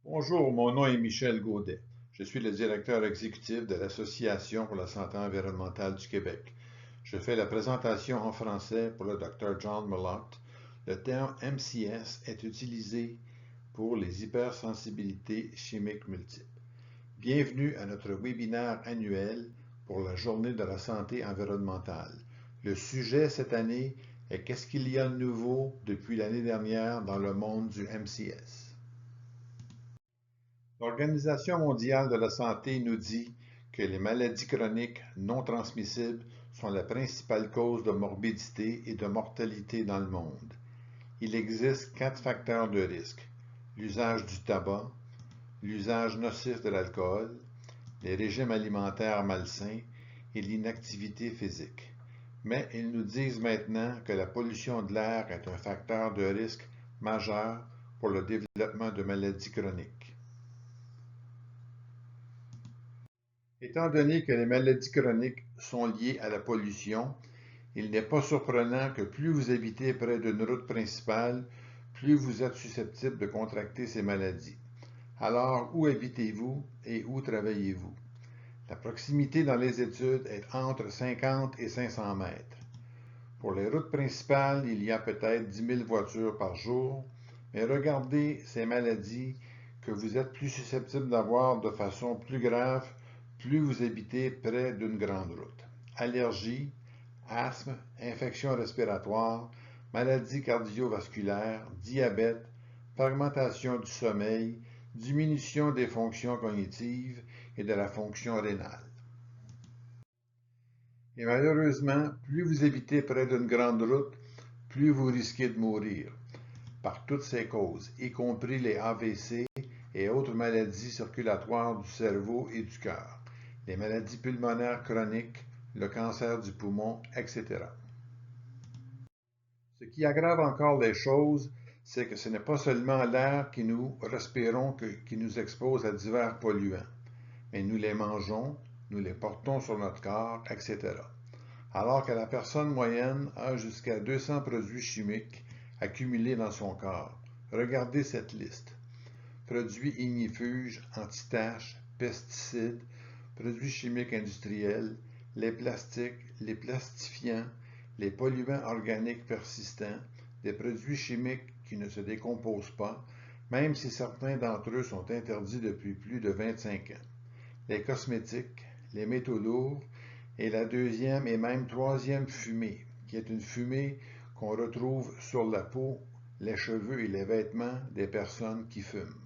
Bonjour, mon nom est Michel Gaudet. Je suis le directeur exécutif de l'Association pour la santé environnementale du Québec. Je fais la présentation en français pour le Dr. John Mallott. Le terme MCS est utilisé pour les hypersensibilités chimiques multiples. Bienvenue à notre webinaire annuel pour la Journée de la santé environnementale. Le sujet cette année est qu'est-ce qu'il y a de nouveau depuis l'année dernière dans le monde du MCS. L'Organisation mondiale de la santé nous dit que les maladies chroniques non transmissibles sont la principale cause de morbidité et de mortalité dans le monde. Il existe 4 facteurs de risque: l'usage du tabac, l'usage nocif de l'alcool, les régimes alimentaires malsains et l'inactivité physique. Mais ils nous disent maintenant que la pollution de l'air est un facteur de risque majeur pour le développement de maladies chroniques. Étant donné que les maladies chroniques sont liées à la pollution, il n'est pas surprenant que plus vous habitez près d'une route principale, plus vous êtes susceptible de contracter ces maladies. Alors, où habitez-vous et où travaillez-vous? La proximité dans les études est entre 50 et 500 mètres. Pour les routes principales, il y a peut-être 10 000 voitures par jour, mais regardez ces maladies que vous êtes plus susceptible d'avoir de façon plus grave plus vous habitez près d'une grande route. Allergies, asthme, infections respiratoires, maladies cardiovasculaires, diabète, fragmentation du sommeil, diminution des fonctions cognitives et de la fonction rénale. Et malheureusement, plus vous habitez près d'une grande route, plus vous risquez de mourir par toutes ces causes, y compris les AVC et autres maladies circulatoires du cerveau et du cœur, les maladies pulmonaires chroniques, le cancer du poumon, etc. Ce qui aggrave encore les choses, c'est que ce n'est pas seulement l'air que nous respirons qui nous expose à divers polluants, mais nous les mangeons, nous les portons sur notre corps, etc. Alors que la personne moyenne a jusqu'à 200 produits chimiques accumulés dans son corps. Regardez cette liste: produits ignifuges, antitaches, pesticides, produits chimiques industriels, les plastiques, les plastifiants, les polluants organiques persistants, des produits chimiques qui ne se décomposent pas, même si certains d'entre eux sont interdits depuis plus de 25 ans, les cosmétiques, les métaux lourds et la deuxième et même troisième fumée, qui est une fumée qu'on retrouve sur la peau, les cheveux et les vêtements des personnes qui fument.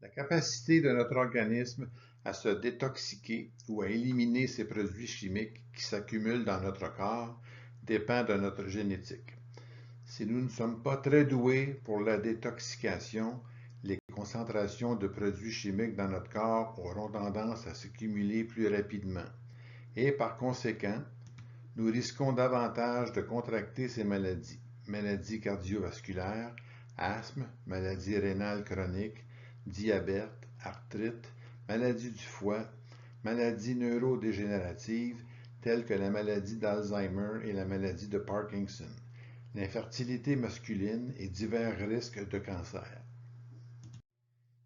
La capacité de notre organisme à se détoxiquer ou à éliminer ces produits chimiques qui s'accumulent dans notre corps dépend de notre génétique. Si nous ne sommes pas très doués pour la détoxication, les concentrations de produits chimiques dans notre corps auront tendance à s'accumuler plus rapidement et par conséquent, nous risquons davantage de contracter ces maladies: maladies cardiovasculaires, asthme, maladies rénales chroniques, diabète, arthrite, maladies du foie, maladies neurodégénératives telles que la maladie d'Alzheimer et la maladie de Parkinson, l'infertilité masculine et divers risques de cancer.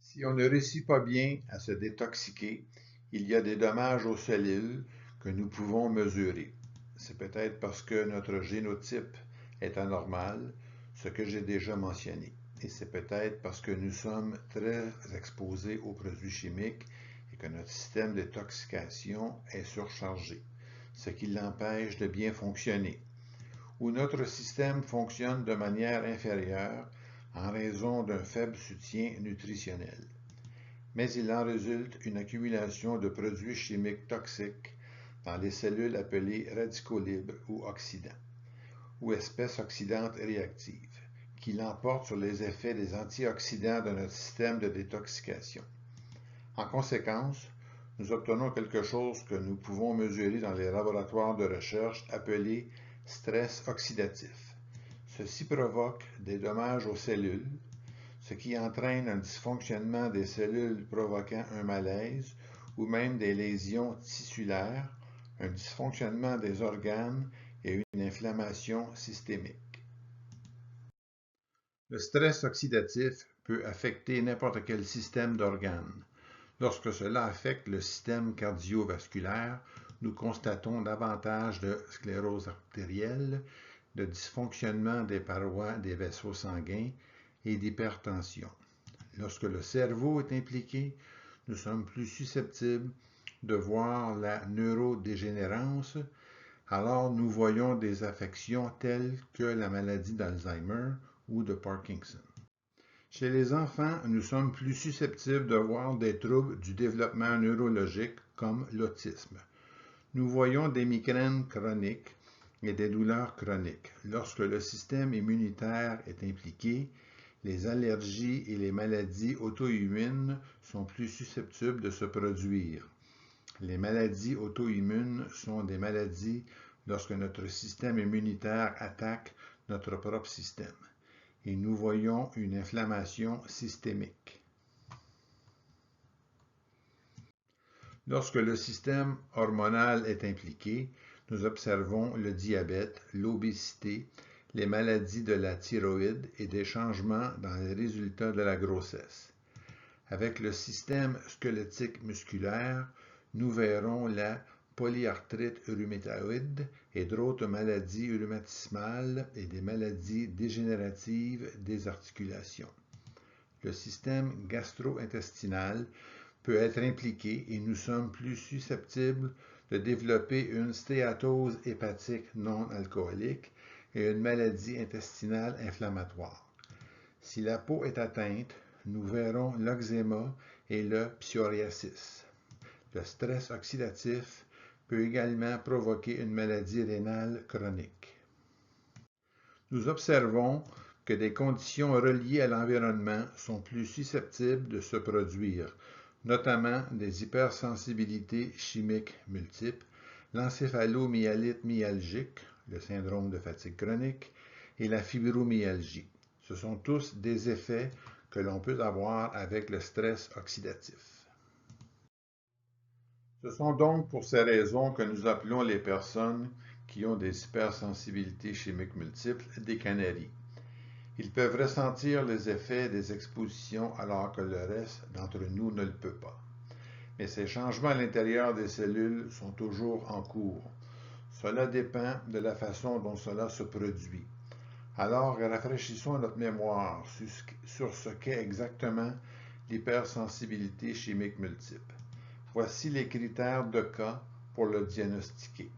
Si on ne réussit pas bien à se détoxiquer, il y a des dommages aux cellules que nous pouvons mesurer. C'est peut-être parce que notre génotype est anormal, ce que j'ai déjà mentionné. Et c'est peut-être parce que nous sommes très exposés aux produits chimiques et que notre système de détoxication est surchargé, ce qui l'empêche de bien fonctionner. Ou notre système fonctionne de manière inférieure en raison d'un faible soutien nutritionnel. Mais il en résulte une accumulation de produits chimiques toxiques dans les cellules appelées radicaux libres ou oxydants, ou espèces oxydantes réactives, qui l'emportent sur les effets des antioxydants de notre système de détoxication. En conséquence, nous obtenons quelque chose que nous pouvons mesurer dans les laboratoires de recherche appelé stress oxydatif. Ceci provoque des dommages aux cellules, ce qui entraîne un dysfonctionnement des cellules provoquant un malaise ou même des lésions tissulaires, un dysfonctionnement des organes et une inflammation systémique. Le stress oxydatif peut affecter n'importe quel système d'organes. Lorsque cela affecte le système cardiovasculaire, nous constatons davantage de sclérose artérielle, de dysfonctionnement des parois des vaisseaux sanguins et d'hypertension. Lorsque le cerveau est impliqué, nous sommes plus susceptibles de voir la neurodégénérance, alors nous voyons des affections telles que la maladie d'Alzheimer ou de Parkinson. Chez les enfants, nous sommes plus susceptibles de voir des troubles du développement neurologique comme l'autisme. Nous voyons des migraines chroniques et des douleurs chroniques. Lorsque le système immunitaire est impliqué, les allergies et les maladies auto-immunes sont plus susceptibles de se produire. Les maladies auto-immunes sont des maladies lorsque notre système immunitaire attaque notre propre système. Et nous voyons une inflammation systémique. Lorsque le système hormonal est impliqué, nous observons le diabète, l'obésité, les maladies de la thyroïde et des changements dans les résultats de la grossesse. Avec le système squelettique musculaire, nous verrons la polyarthrite rhumatoïde et d'autres maladies rhumatismales et des maladies dégénératives des articulations. Le système gastro-intestinal peut être impliqué et nous sommes plus susceptibles de développer une stéatose hépatique non alcoolique et une maladie intestinale inflammatoire. Si la peau est atteinte, nous verrons l'eczéma et le psoriasis. Le stress oxydatif peut également provoquer une maladie rénale chronique. Nous observons que des conditions reliées à l'environnement sont plus susceptibles de se produire, notamment des hypersensibilités chimiques multiples, l'encéphalomyélite myalgique, le syndrome de fatigue chronique, et la fibromyalgie. Ce sont tous des effets que l'on peut avoir avec le stress oxydatif. Ce sont donc pour ces raisons que nous appelons les personnes qui ont des hypersensibilités chimiques multiples des canaris. Ils peuvent ressentir les effets des expositions alors que le reste d'entre nous ne le peut pas. Mais ces changements à l'intérieur des cellules sont toujours en cours. Cela dépend de la façon dont cela se produit. Alors, rafraîchissons notre mémoire sur ce qu'est exactement l'hypersensibilité chimique multiple. Voici les critères de cas pour le diagnostiquer.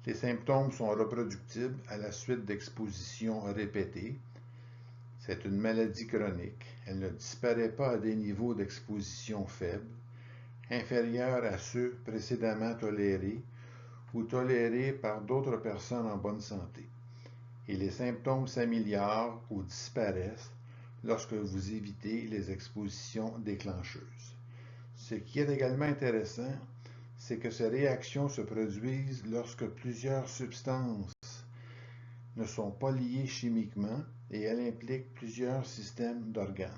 Les symptômes sont reproductibles à la suite d'expositions répétées. C'est une maladie chronique. Elle ne disparaît pas à des niveaux d'exposition faibles, inférieurs à ceux précédemment tolérés ou tolérés par d'autres personnes en bonne santé. Et les symptômes s'améliorent ou disparaissent lorsque vous évitez les expositions déclencheuses. Ce qui est également intéressant, c'est que ces réactions se produisent lorsque plusieurs substances ne sont pas liées chimiquement et elles impliquent plusieurs systèmes d'organes.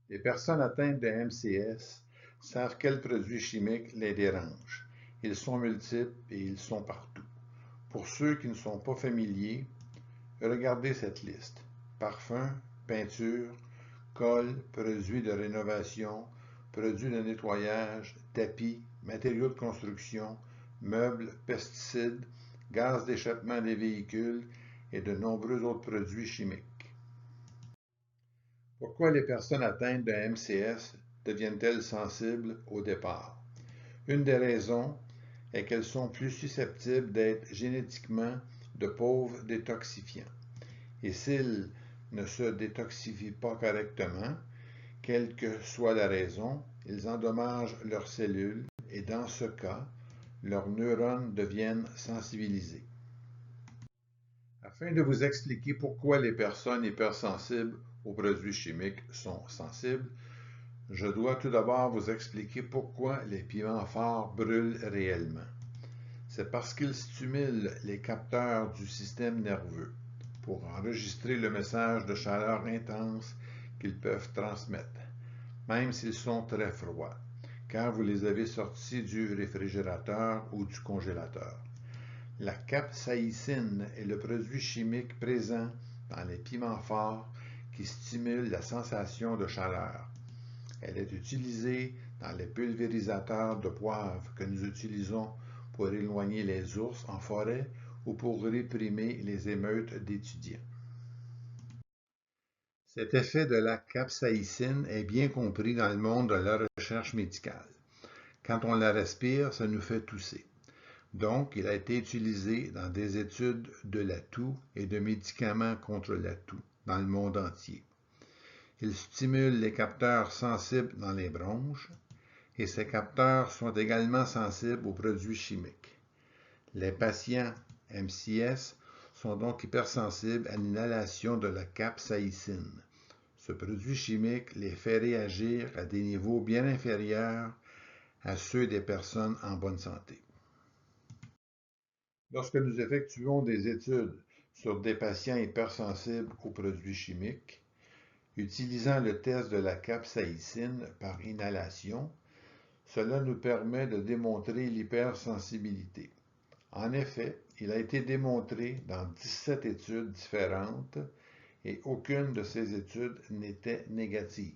Les personnes atteintes de MCS savent quels produits chimiques les dérangent. Ils sont multiples et ils sont partout. Pour ceux qui ne sont pas familiers, regardez cette liste. Parfums, peinture, colle, produits de rénovation, produits de nettoyage, tapis, matériaux de construction, meubles, pesticides, gaz d'échappement des véhicules et de nombreux autres produits chimiques. Pourquoi les personnes atteintes de MCS deviennent-elles sensibles au départ? Une des raisons est qu'elles sont plus susceptibles d'être génétiquement de pauvres détoxifiants. Et s'ils ne se détoxifient pas correctement, quelle que soit la raison, ils endommagent leurs cellules et dans ce cas, leurs neurones deviennent sensibilisés. Afin de vous expliquer pourquoi les personnes hypersensibles aux produits chimiques sont sensibles, je dois tout d'abord vous expliquer pourquoi les piments forts brûlent réellement. C'est parce qu'ils stimulent les capteurs du système nerveux pour enregistrer le message de chaleur intense qu'ils peuvent transmettre, même s'ils sont très froids, quand vous les avez sortis du réfrigérateur ou du congélateur. La capsaïcine est le produit chimique présent dans les piments forts qui stimule la sensation de chaleur. Elle est utilisée dans les pulvérisateurs de poivre que nous utilisons pour éloigner les ours en forêt ou pour réprimer les émeutes d'étudiants. Cet effet de la capsaïcine est bien compris dans le monde de la recherche médicale. Quand on la respire, ça nous fait tousser. Donc, il a été utilisé dans des études de la toux et de médicaments contre la toux dans le monde entier. Il stimule les capteurs sensibles dans les bronches et ces capteurs sont également sensibles aux produits chimiques. Les patients MCS sont donc hypersensibles à l'inhalation de la capsaïcine. Ce produit chimique les fait réagir à des niveaux bien inférieurs à ceux des personnes en bonne santé. Lorsque nous effectuons des études sur des patients hypersensibles aux produits chimiques, utilisant le test de la capsaïcine par inhalation, cela nous permet de démontrer l'hypersensibilité. En effet, il a été démontré dans 17 études différentes et aucune de ces études n'était négative.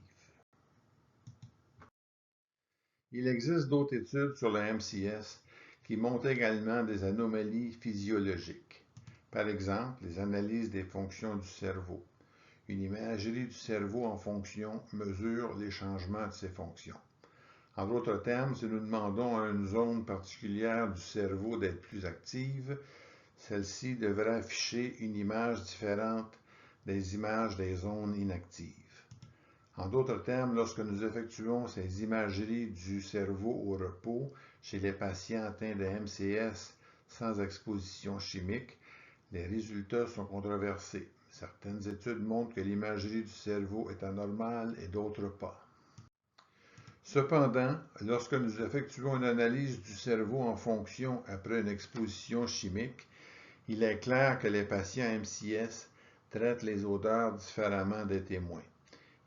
Il existe d'autres études sur le MCS qui montrent également des anomalies physiologiques. Par exemple, les analyses des fonctions du cerveau. Une imagerie du cerveau en fonction mesure les changements de ces fonctions. En d'autres termes, si nous demandons à une zone particulière du cerveau d'être plus active, celle-ci devrait afficher une image différente des images des zones inactives. En d'autres termes, lorsque nous effectuons ces imageries du cerveau au repos chez les patients atteints de MCS sans exposition chimique, les résultats sont controversés. Certaines études montrent que l'imagerie du cerveau est anormale et d'autres pas. Cependant, lorsque nous effectuons une analyse du cerveau en fonction après une exposition chimique, il est clair que les patients MCS traitent les odeurs différemment des témoins.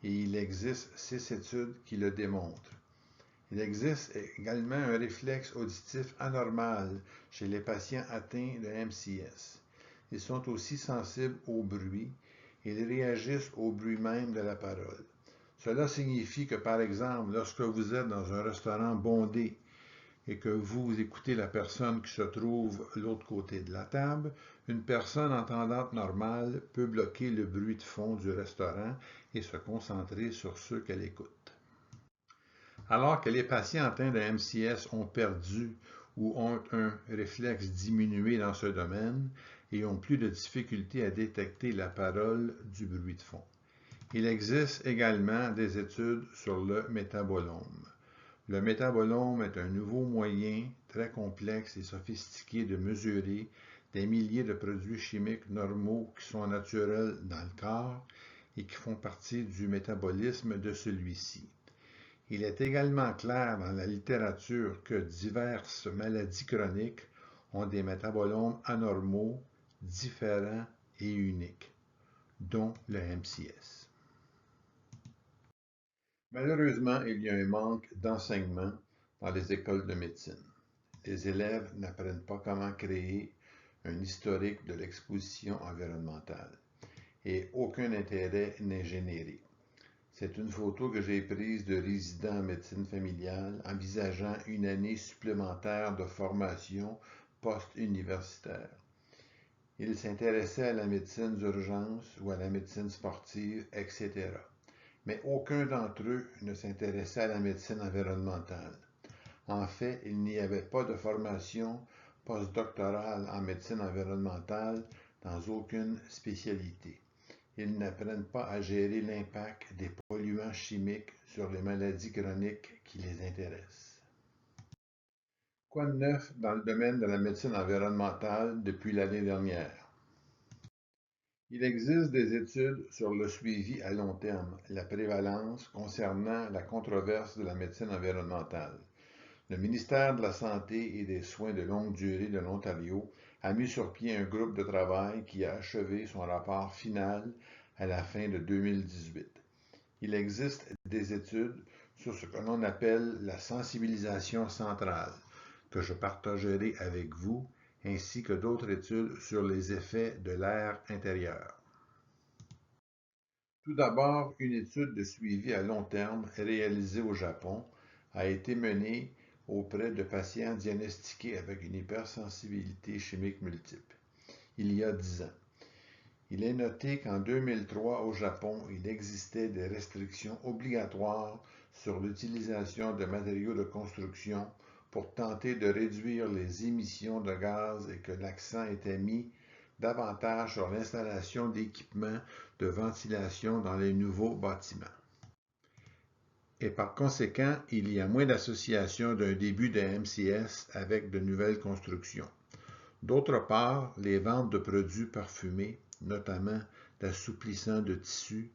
Et il existe 6 études qui le démontrent. Il existe également un réflexe auditif anormal chez les patients atteints de MCS. Ils sont aussi sensibles au bruit et ils réagissent au bruit même de la parole. Cela signifie que, par exemple, lorsque vous êtes dans un restaurant bondé et que vous écoutez la personne qui se trouve de l'autre côté de la table, une personne entendante normale peut bloquer le bruit de fond du restaurant et se concentrer sur ceux qu'elle écoute. Alors que les patients atteints de MCS ont perdu ou ont un réflexe diminué dans ce domaine et ont plus de difficulté à détecter la parole du bruit de fond. Il existe également des études sur le métabolome. Le métabolome est un nouveau moyen très complexe et sophistiqué de mesurer des milliers de produits chimiques normaux qui sont naturels dans le corps et qui font partie du métabolisme de celui-ci. Il est également clair dans la littérature que diverses maladies chroniques ont des métabolomes anormaux, différents et uniques, dont le MCS. Malheureusement, il y a un manque d'enseignement dans les écoles de médecine. Les élèves n'apprennent pas comment créer un historique de l'exposition environnementale et aucun intérêt n'est généré. C'est une photo que j'ai prise de résidents en médecine familiale envisageant une année supplémentaire de formation post-universitaire. Ils s'intéressaient à la médecine d'urgence ou à la médecine sportive, etc. Mais aucun d'entre eux ne s'intéressait à la médecine environnementale. En fait, il n'y avait pas de formation postdoctorale en médecine environnementale dans aucune spécialité. Ils n'apprennent pas à gérer l'impact des polluants chimiques sur les maladies chroniques qui les intéressent. Quoi de neuf dans le domaine de la médecine environnementale depuis l'année dernière? Il existe des études sur le suivi à long terme, la prévalence concernant la controverse de la médecine environnementale. Le ministère de la Santé et des Soins de longue durée de l'Ontario a mis sur pied un groupe de travail qui a achevé son rapport final à la fin de 2018. Il existe des études sur ce que l'on appelle la sensibilisation centrale, que je partagerai avec vous, ainsi que d'autres études sur les effets de l'air intérieur. Tout d'abord, une étude de suivi à long terme réalisée au Japon a été menée auprès de patients diagnostiqués avec une hypersensibilité chimique multiple, il y a 10 ans. Il est noté qu'en 2003, au Japon, il existait des restrictions obligatoires sur l'utilisation de matériaux de construction pour tenter de réduire les émissions de gaz et que l'accent était mis davantage sur l'installation d'équipements de ventilation dans les nouveaux bâtiments. Et par conséquent, il y a moins d'association d'un début de MCS avec de nouvelles constructions. D'autre part, les ventes de produits parfumés, notamment d'assouplissants de tissus,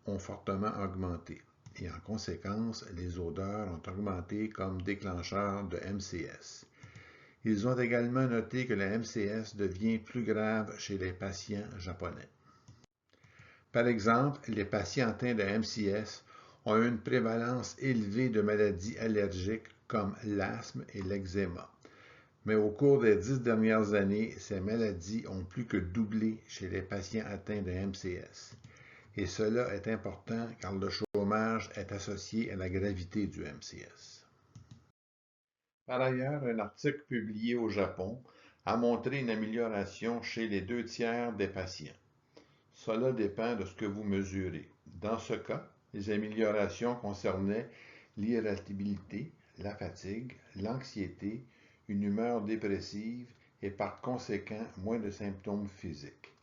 ont fortement augmenté. Et en conséquence, les odeurs ont augmenté comme déclencheur de MCS. Ils ont également noté que la MCS devient plus grave chez les patients japonais. Par exemple, les patients atteints de MCS ont une prévalence élevée de maladies allergiques comme l'asthme et l'eczéma. Mais au cours des 10 dernières années, ces maladies ont plus que doublé chez les patients atteints de MCS. Et cela est important car le chômage est associé à la gravité du MCS. Par ailleurs, un article publié au Japon a montré une amélioration chez les 2 tiers des patients. Cela dépend de ce que vous mesurez. Dans ce cas, les améliorations concernaient l'irritabilité, la fatigue, l'anxiété, une humeur dépressive et par conséquent moins de symptômes physiques.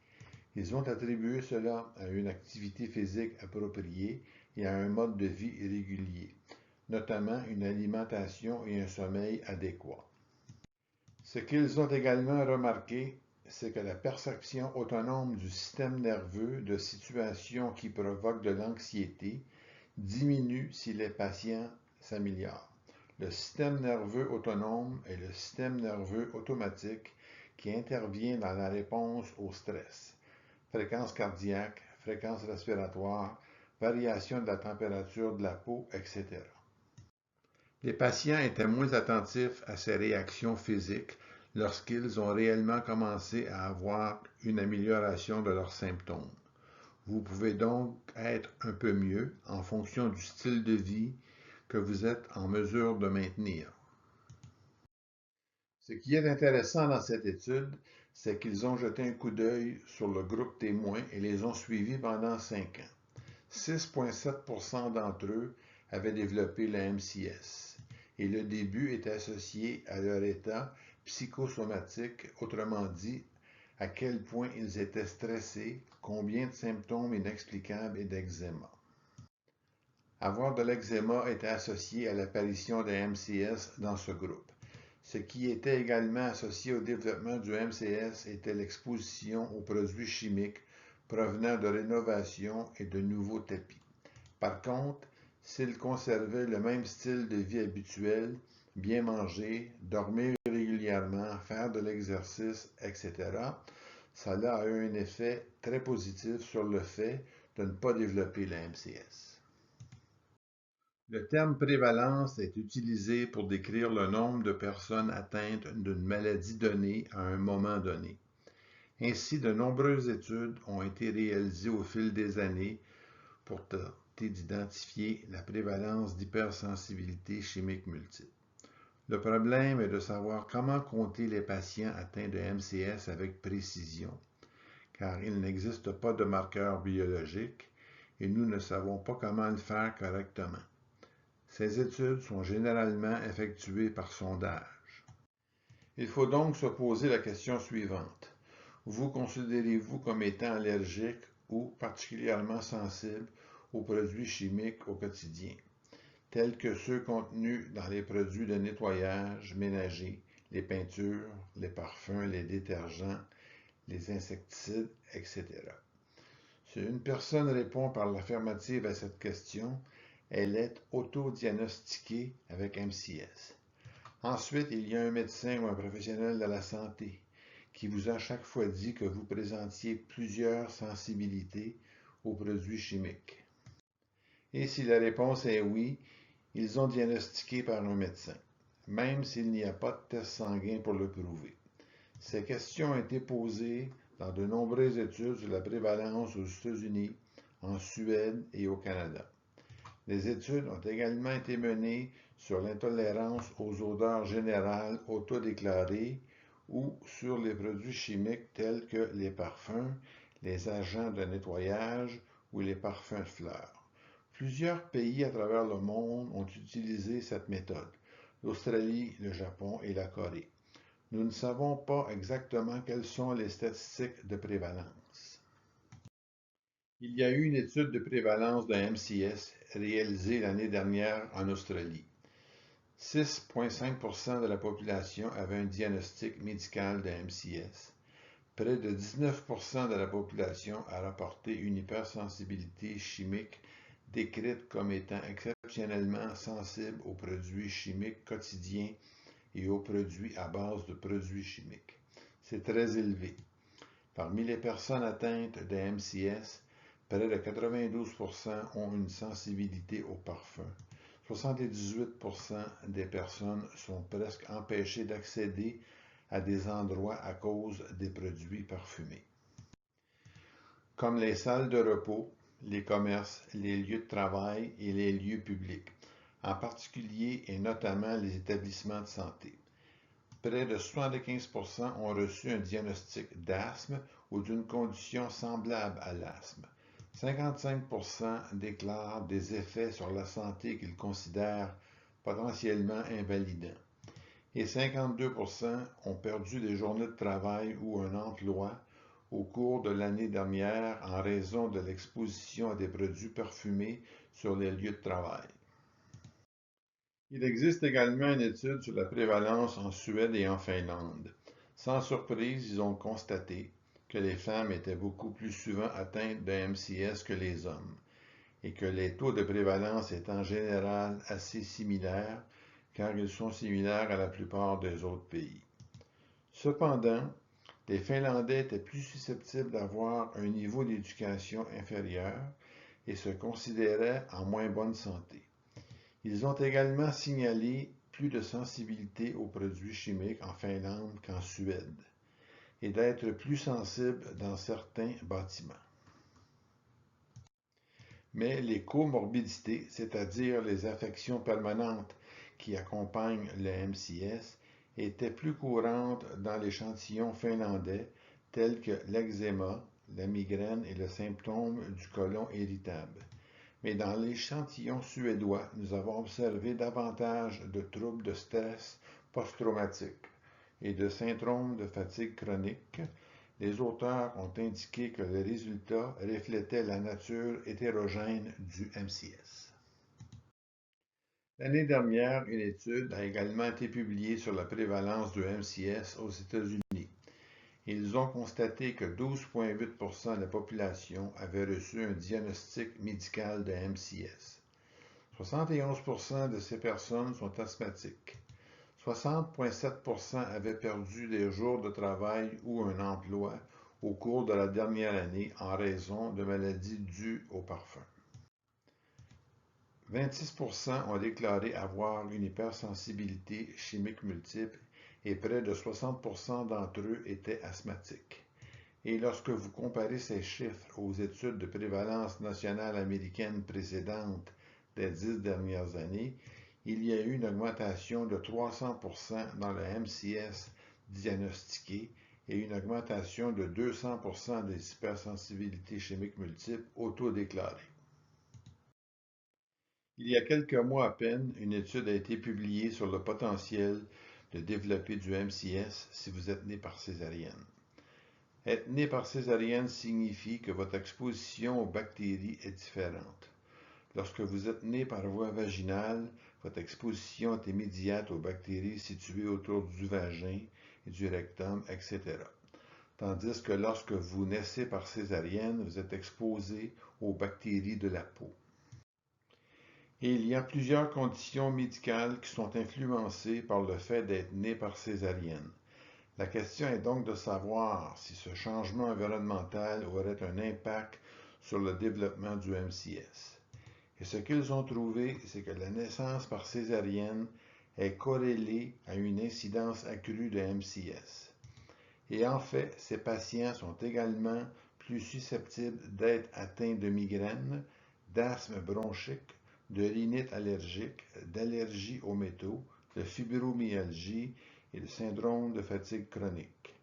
Ils ont attribué cela à une activité physique appropriée et à un mode de vie régulier, notamment une alimentation et un sommeil adéquats. Ce qu'ils ont également remarqué, c'est que la perception autonome du système nerveux de situations qui provoquent de l'anxiété diminue si les patients s'améliorent. Le système nerveux autonome est le système nerveux automatique qui intervient dans la réponse au stress. Fréquence cardiaque, fréquence respiratoire, variation de la température de la peau, etc. Les patients étaient moins attentifs à ces réactions physiques lorsqu'ils ont réellement commencé à avoir une amélioration de leurs symptômes. Vous pouvez donc être un peu mieux en fonction du style de vie que vous êtes en mesure de maintenir. Ce qui est intéressant dans cette étude, c'est qu'ils ont jeté un coup d'œil sur le groupe témoin et les ont suivis pendant 5 ans. 6,7% d'entre eux avaient développé la MCS et le début était associé à leur état psychosomatique, autrement dit, à quel point ils étaient stressés, combien de symptômes inexplicables et d'eczéma. Avoir de l'eczéma était associé à l'apparition de MCS dans ce groupe. Ce qui était également associé au développement du MCS était l'exposition aux produits chimiques provenant de rénovation et de nouveaux tapis. Par contre, s'ils conservaient le même style de vie habituel, bien manger, dormir régulièrement, faire de l'exercice, etc., cela a eu un effet très positif sur le fait de ne pas développer la MCS. Le terme prévalence est utilisé pour décrire le nombre de personnes atteintes d'une maladie donnée à un moment donné. Ainsi, de nombreuses études ont été réalisées au fil des années pour tenter d'identifier la prévalence d'hypersensibilité chimique multiple. Le problème est de savoir comment compter les patients atteints de MCS avec précision, car il n'existe pas de marqueur biologique et nous ne savons pas comment le faire correctement. Ces études sont généralement effectuées par sondage. Il faut donc se poser la question suivante. Vous considérez-vous comme étant allergique ou particulièrement sensible aux produits chimiques au quotidien, tels que ceux contenus dans les produits de nettoyage ménager, les peintures, les parfums, les détergents, les insecticides, etc. Si une personne répond par l'affirmative à cette question, elle est autodiagnostiquée avec MCS. Ensuite, il y a un médecin ou un professionnel de la santé qui vous a chaque fois dit que vous présentiez plusieurs sensibilités aux produits chimiques. Et si la réponse est oui, ils ont diagnostiqué par un médecin, même s'il n'y a pas de test sanguin pour le prouver. Ces questions ont été posées dans de nombreuses études sur la prévalence aux États-Unis, en Suède et au Canada. Des études ont également été menées sur l'intolérance aux odeurs générales autodéclarées ou sur les produits chimiques tels que les parfums, les agents de nettoyage ou les parfums de fleurs. Plusieurs pays à travers le monde ont utilisé cette méthode: l'Australie, le Japon et la Corée. Nous ne savons pas exactement quelles sont les statistiques de prévalence. Il y a eu une étude de prévalence de MCS réalisée l'année dernière en Australie. 6,5% de la population avait un diagnostic médical de MCS. Près de 19% de la population a rapporté une hypersensibilité chimique décrite comme étant exceptionnellement sensible aux produits chimiques quotidiens et aux produits à base de produits chimiques. C'est très élevé. Parmi les personnes atteintes de MCS, près de 92% ont une sensibilité aux parfums. 78% des personnes sont presque empêchées d'accéder à des endroits à cause des produits parfumés, comme les salles de repos, les commerces, les lieux de travail et les lieux publics, en particulier et notamment les établissements de santé. Près de 75% ont reçu un diagnostic d'asthme ou d'une condition semblable à l'asthme. 55% déclarent des effets sur la santé qu'ils considèrent potentiellement invalidants. Et 52% ont perdu des journées de travail ou un emploi au cours de l'année dernière en raison de l'exposition à des produits parfumés sur les lieux de travail. Il existe également une étude sur la prévalence en Suède et en Finlande. Sans surprise, ils ont constaté que les femmes étaient beaucoup plus souvent atteintes de MCS que les hommes, et que les taux de prévalence étaient en général assez similaires, car ils sont similaires à la plupart des autres pays. Cependant, les Finlandais étaient plus susceptibles d'avoir un niveau d'éducation inférieur et se considéraient en moins bonne santé. Ils ont également signalé plus de sensibilité aux produits chimiques en Finlande qu'en Suède, et d'être plus sensibles dans certains bâtiments. Mais les comorbidités, c'est-à-dire les affections permanentes qui accompagnent le MCS, étaient plus courantes dans l'échantillon finlandais, tels que l'eczéma, la migraine et le symptôme du côlon irritable. Mais dans l'échantillon suédois, nous avons observé davantage de troubles de stress post-traumatique et de syndrome de fatigue chronique. Les auteurs ont indiqué que les résultats reflétaient la nature hétérogène du MCS. L'année dernière, une étude a également été publiée sur la prévalence du MCS aux États-Unis. Ils ont constaté que 12,8% de la population avait reçu un diagnostic médical de MCS. 71% de ces personnes sont asthmatiques. 60,7% avaient perdu des jours de travail ou un emploi au cours de la dernière année en raison de maladies dues au parfum. 26% ont déclaré avoir une hypersensibilité chimique multiple et près de 60% d'entre eux étaient asthmatiques. Et lorsque vous comparez ces chiffres aux études de prévalence nationale américaine précédentes des 10 dernières années, il y a eu une augmentation de 300% dans le MCS diagnostiqué et une augmentation de 200% des hypersensibilités chimiques multiples autodéclarées. Il y a quelques mois à peine, une étude a été publiée sur le potentiel de développer du MCS si vous êtes né par césarienne. Être né par césarienne signifie que votre exposition aux bactéries est différente. Lorsque vous êtes né par voie vaginale, votre exposition est immédiate aux bactéries situées autour du vagin et du rectum, etc. Tandis que lorsque vous naissez par césarienne, vous êtes exposé aux bactéries de la peau. Et il y a plusieurs conditions médicales qui sont influencées par le fait d'être né par césarienne. La question est donc de savoir si ce changement environnemental aurait un impact sur le développement du MCS. Et ce qu'ils ont trouvé, c'est que la naissance par césarienne est corrélée à une incidence accrue de MCS. Et en fait, ces patients sont également plus susceptibles d'être atteints de migraines, d'asthme bronchique, de rhinite allergique, d'allergie aux métaux, de fibromyalgie et de syndrome de fatigue chronique.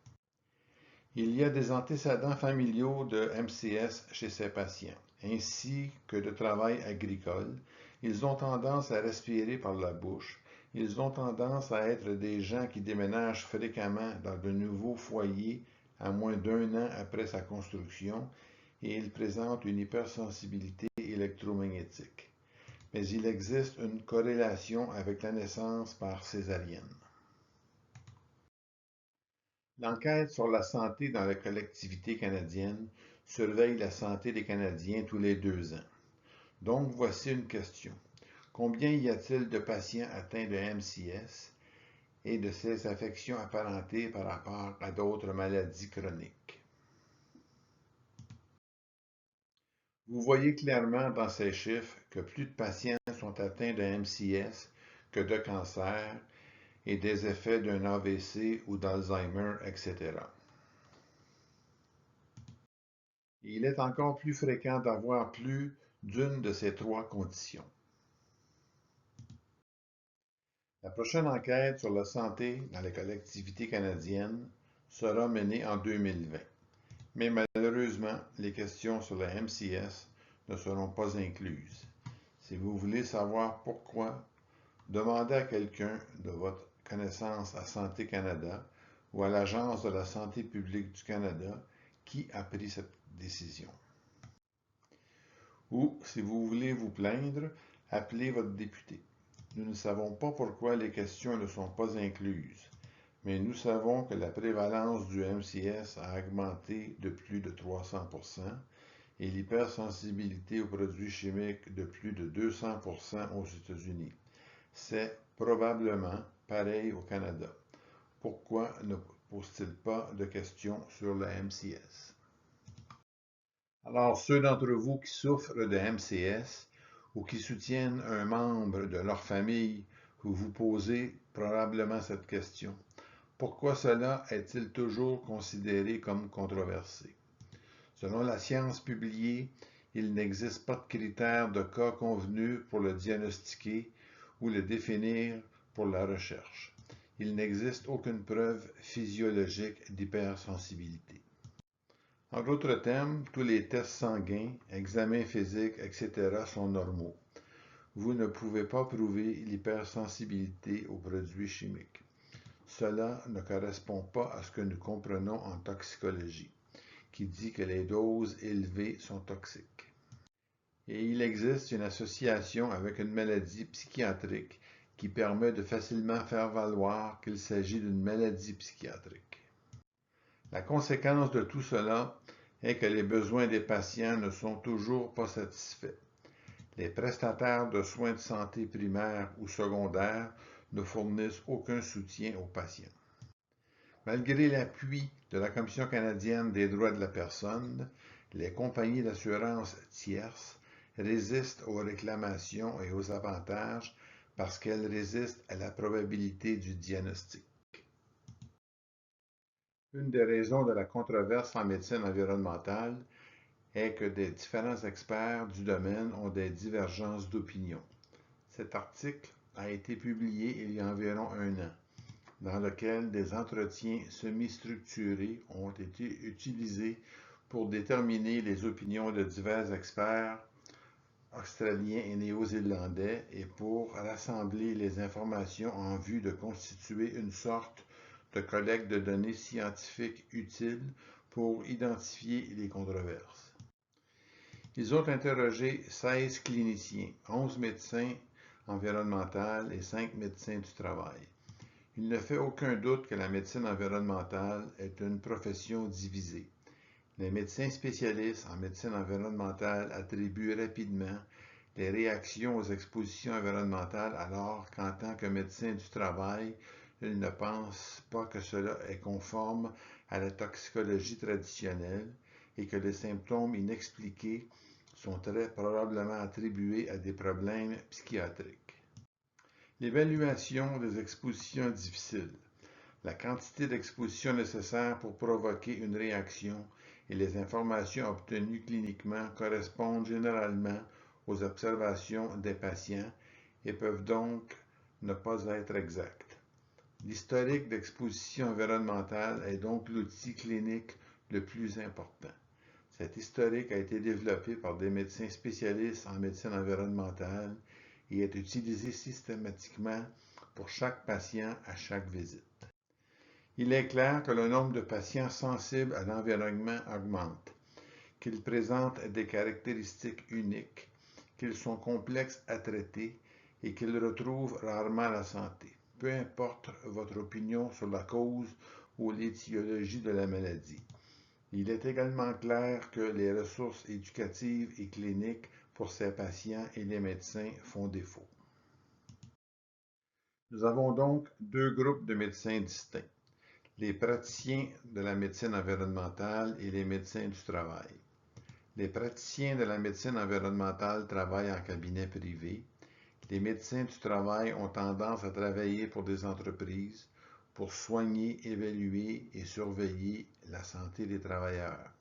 Il y a des antécédents familiaux de MCS chez ces patients, ainsi que de travail agricole. Ils ont tendance à respirer par la bouche. Ils ont tendance à être des gens qui déménagent fréquemment dans de nouveaux foyers à moins d'un an après sa construction et ils présentent une hypersensibilité électromagnétique. Mais il existe une corrélation avec la naissance par césarienne. L'enquête sur la santé dans la collectivité canadienne surveille la santé des Canadiens tous les 2 ans. Donc voici une question. Combien y a-t-il de patients atteints de MCS et de ces affections apparentées par rapport à d'autres maladies chroniques? Vous voyez clairement dans ces chiffres que plus de patients sont atteints de MCS que de cancer et des effets d'un AVC ou d'Alzheimer, etc. Il est encore plus fréquent d'avoir plus d'une de ces 3 conditions. La prochaine enquête sur la santé dans les collectivités canadiennes sera menée en 2020. Mais malheureusement, les questions sur la MCS ne seront pas incluses. Si vous voulez savoir pourquoi, demandez à quelqu'un de votre connaissance à Santé Canada ou à l'Agence de la santé publique du Canada qui a pris cette décision. Ou, si vous voulez vous plaindre, appelez votre député. Nous ne savons pas pourquoi les questions ne sont pas incluses, mais nous savons que la prévalence du MCS a augmenté de plus de 300% et l'hypersensibilité aux produits chimiques de plus de 200% aux États-Unis. C'est probablement pareil au Canada. Pourquoi ne pose-t-il pas de questions sur le MCS? Alors, ceux d'entre vous qui souffrent de MCS ou qui soutiennent un membre de leur famille, vous vous posez probablement cette question. Pourquoi cela est-il toujours considéré comme controversé? Selon la science publiée, il n'existe pas de critères de cas convenus pour le diagnostiquer ou le définir pour la recherche. Il n'existe aucune preuve physiologique d'hypersensibilité. En d'autres termes, tous les tests sanguins, examens physiques, etc. sont normaux. Vous ne pouvez pas prouver l'hypersensibilité aux produits chimiques. Cela ne correspond pas à ce que nous comprenons en toxicologie, qui dit que les doses élevées sont toxiques. Et il existe une association avec une maladie psychiatrique qui permet de facilement faire valoir qu'il s'agit d'une maladie psychiatrique. La conséquence de tout cela est que les besoins des patients ne sont toujours pas satisfaits. Les prestataires de soins de santé primaires ou secondaires ne fournissent aucun soutien aux patients. Malgré l'appui de la Commission canadienne des droits de la personne, les compagnies d'assurance tierces résistent aux réclamations et aux avantages parce qu'elles résistent à la probabilité du diagnostic. Une des raisons de la controverse en médecine environnementale est que des différents experts du domaine ont des divergences d'opinion. Cet article a été publié il y a environ un an, dans lequel des entretiens semi-structurés ont été utilisés pour déterminer les opinions de divers experts australiens et néo-zélandais et pour rassembler les informations en vue de constituer une sorte de collecte de données scientifiques utiles pour identifier les controverses. Ils ont interrogé 16 cliniciens, 11 médecins environnementaux et 5 médecins du travail. Il ne fait aucun doute que la médecine environnementale est une profession divisée. Les médecins spécialistes en médecine environnementale attribuent rapidement les réactions aux expositions environnementales alors qu'en tant que médecin du travail, ils ne pensent pas que cela est conforme à la toxicologie traditionnelle et que les symptômes inexpliqués sont très probablement attribués à des problèmes psychiatriques. L'évaluation des expositions difficiles. La quantité d'exposition nécessaire pour provoquer une réaction et les informations obtenues cliniquement correspondent généralement aux observations des patients et peuvent donc ne pas être exactes. L'historique d'exposition environnementale est donc l'outil clinique le plus important. Cet historique a été développé par des médecins spécialistes en médecine environnementale et est utilisé systématiquement pour chaque patient à chaque visite. Il est clair que le nombre de patients sensibles à l'environnement augmente, qu'ils présentent des caractéristiques uniques, qu'ils sont complexes à traiter et qu'ils retrouvent rarement la santé. Peu importe votre opinion sur la cause ou l'étiologie de la maladie. Il est également clair que les ressources éducatives et cliniques pour ces patients et les médecins font défaut. Nous avons donc deux groupes de médecins distincts, les praticiens de la médecine environnementale et les médecins du travail. Les praticiens de la médecine environnementale travaillent en cabinet privé. Les médecins du travail ont tendance à travailler pour des entreprises pour soigner, évaluer et surveiller la santé des travailleurs.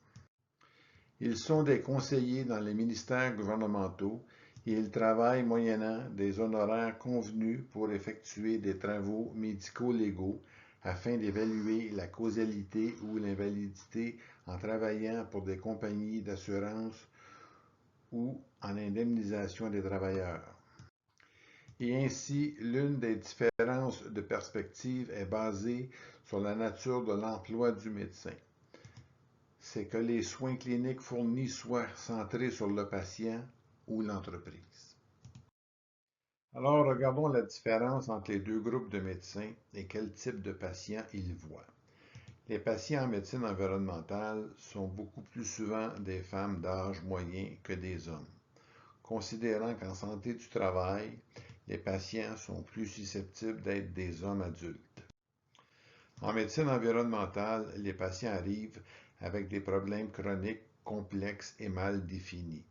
Ils sont des conseillers dans les ministères gouvernementaux et ils travaillent moyennant des honoraires convenus pour effectuer des travaux médico-légaux afin d'évaluer la causalité ou l'invalidité en travaillant pour des compagnies d'assurance ou en indemnisation des travailleurs. Et ainsi, l'une des différences de perspective est basée sur la nature de l'emploi du médecin. C'est que les soins cliniques fournis soient centrés sur le patient ou l'entreprise. Alors, regardons la différence entre les deux groupes de médecins et quel type de patients ils voient. Les patients en médecine environnementale sont beaucoup plus souvent des femmes d'âge moyen que des hommes, considérant qu'en santé du travail, les patients sont plus susceptibles d'être des hommes adultes. En médecine environnementale, les patients arrivent avec des problèmes chroniques complexes et mal définis.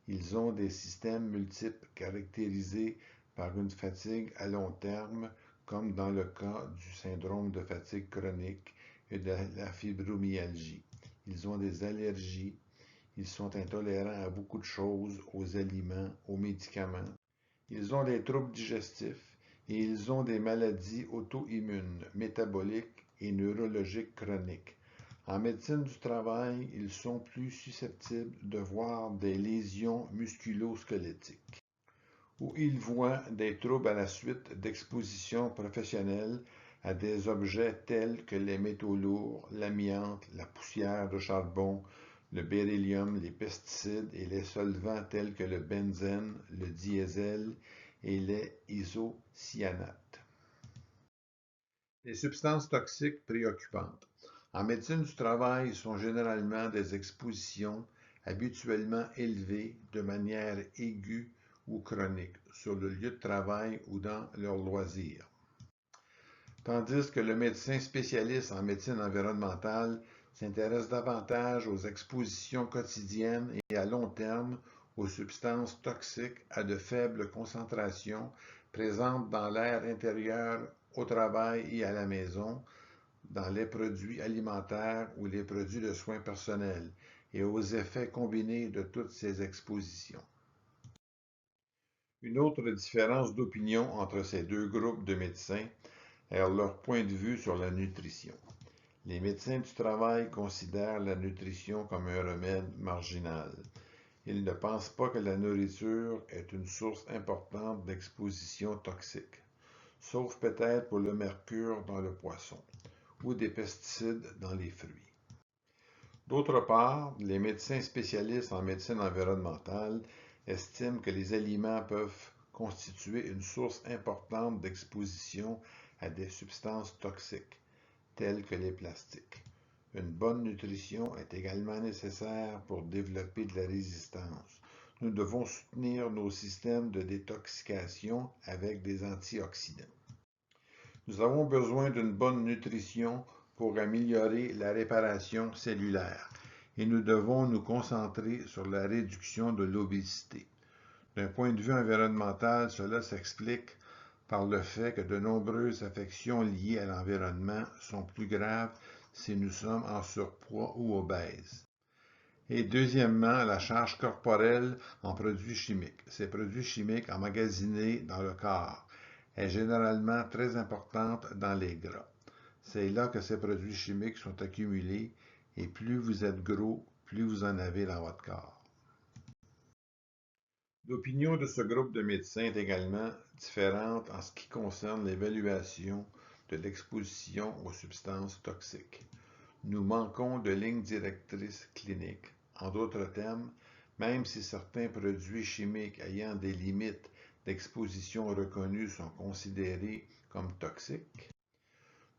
Ils ont des systèmes multiples caractérisés par une fatigue à long terme, comme dans le cas du syndrome de fatigue chronique et de la fibromyalgie. Ils ont des allergies, ils sont intolérants à beaucoup de choses, aux aliments, aux médicaments. Ils ont des troubles digestifs et ils ont des maladies auto-immunes, métaboliques et neurologiques chroniques. En médecine du travail, ils sont plus susceptibles de voir des lésions musculo-squelettiques, ou ils voient des troubles à la suite d'expositions professionnelles à des objets tels que les métaux lourds, l'amiante, la poussière de charbon, le beryllium, les pesticides et les solvants tels que le benzène, le diesel et les isocyanates. Les substances toxiques préoccupantes. En médecine du travail, sont généralement des expositions habituellement élevées de manière aiguë ou chronique sur le lieu de travail ou dans leurs loisirs. Tandis que le médecin spécialiste en médecine environnementale s'intéresse davantage aux expositions quotidiennes et à long terme aux substances toxiques à de faibles concentrations présentes dans l'air intérieur, au travail et à la maison, dans les produits alimentaires ou les produits de soins personnels, et aux effets combinés de toutes ces expositions. Une autre différence d'opinion entre ces deux groupes de médecins est leur point de vue sur la nutrition. Les médecins du travail considèrent la nutrition comme un remède marginal. Ils ne pensent pas que la nourriture est une source importante d'exposition toxique, sauf peut-être pour le mercure dans le poisson ou des pesticides dans les fruits. D'autre part, les médecins spécialistes en médecine environnementale estiment que les aliments peuvent constituer une source importante d'exposition à des substances toxiques, telles que les plastiques. Une bonne nutrition est également nécessaire pour développer de la résistance. Nous devons soutenir nos systèmes de détoxication avec des antioxydants. Nous avons besoin d'une bonne nutrition pour améliorer la réparation cellulaire et nous devons nous concentrer sur la réduction de l'obésité. D'un point de vue environnemental, cela s'explique par le fait que de nombreuses affections liées à l'environnement sont plus graves si nous sommes en surpoids ou obèses. Et deuxièmement, la charge corporelle en produits chimiques. Ces produits chimiques emmagasinés dans le corps est généralement très importante dans les gras. C'est là que ces produits chimiques sont accumulés et plus vous êtes gros, plus vous en avez dans votre corps. L'opinion de ce groupe de médecins est également différente en ce qui concerne l'évaluation de l'exposition aux substances toxiques. Nous manquons de lignes directrices cliniques. En d'autres termes, même si certains produits chimiques ayant des limites d'exposition reconnues sont considérés comme toxiques,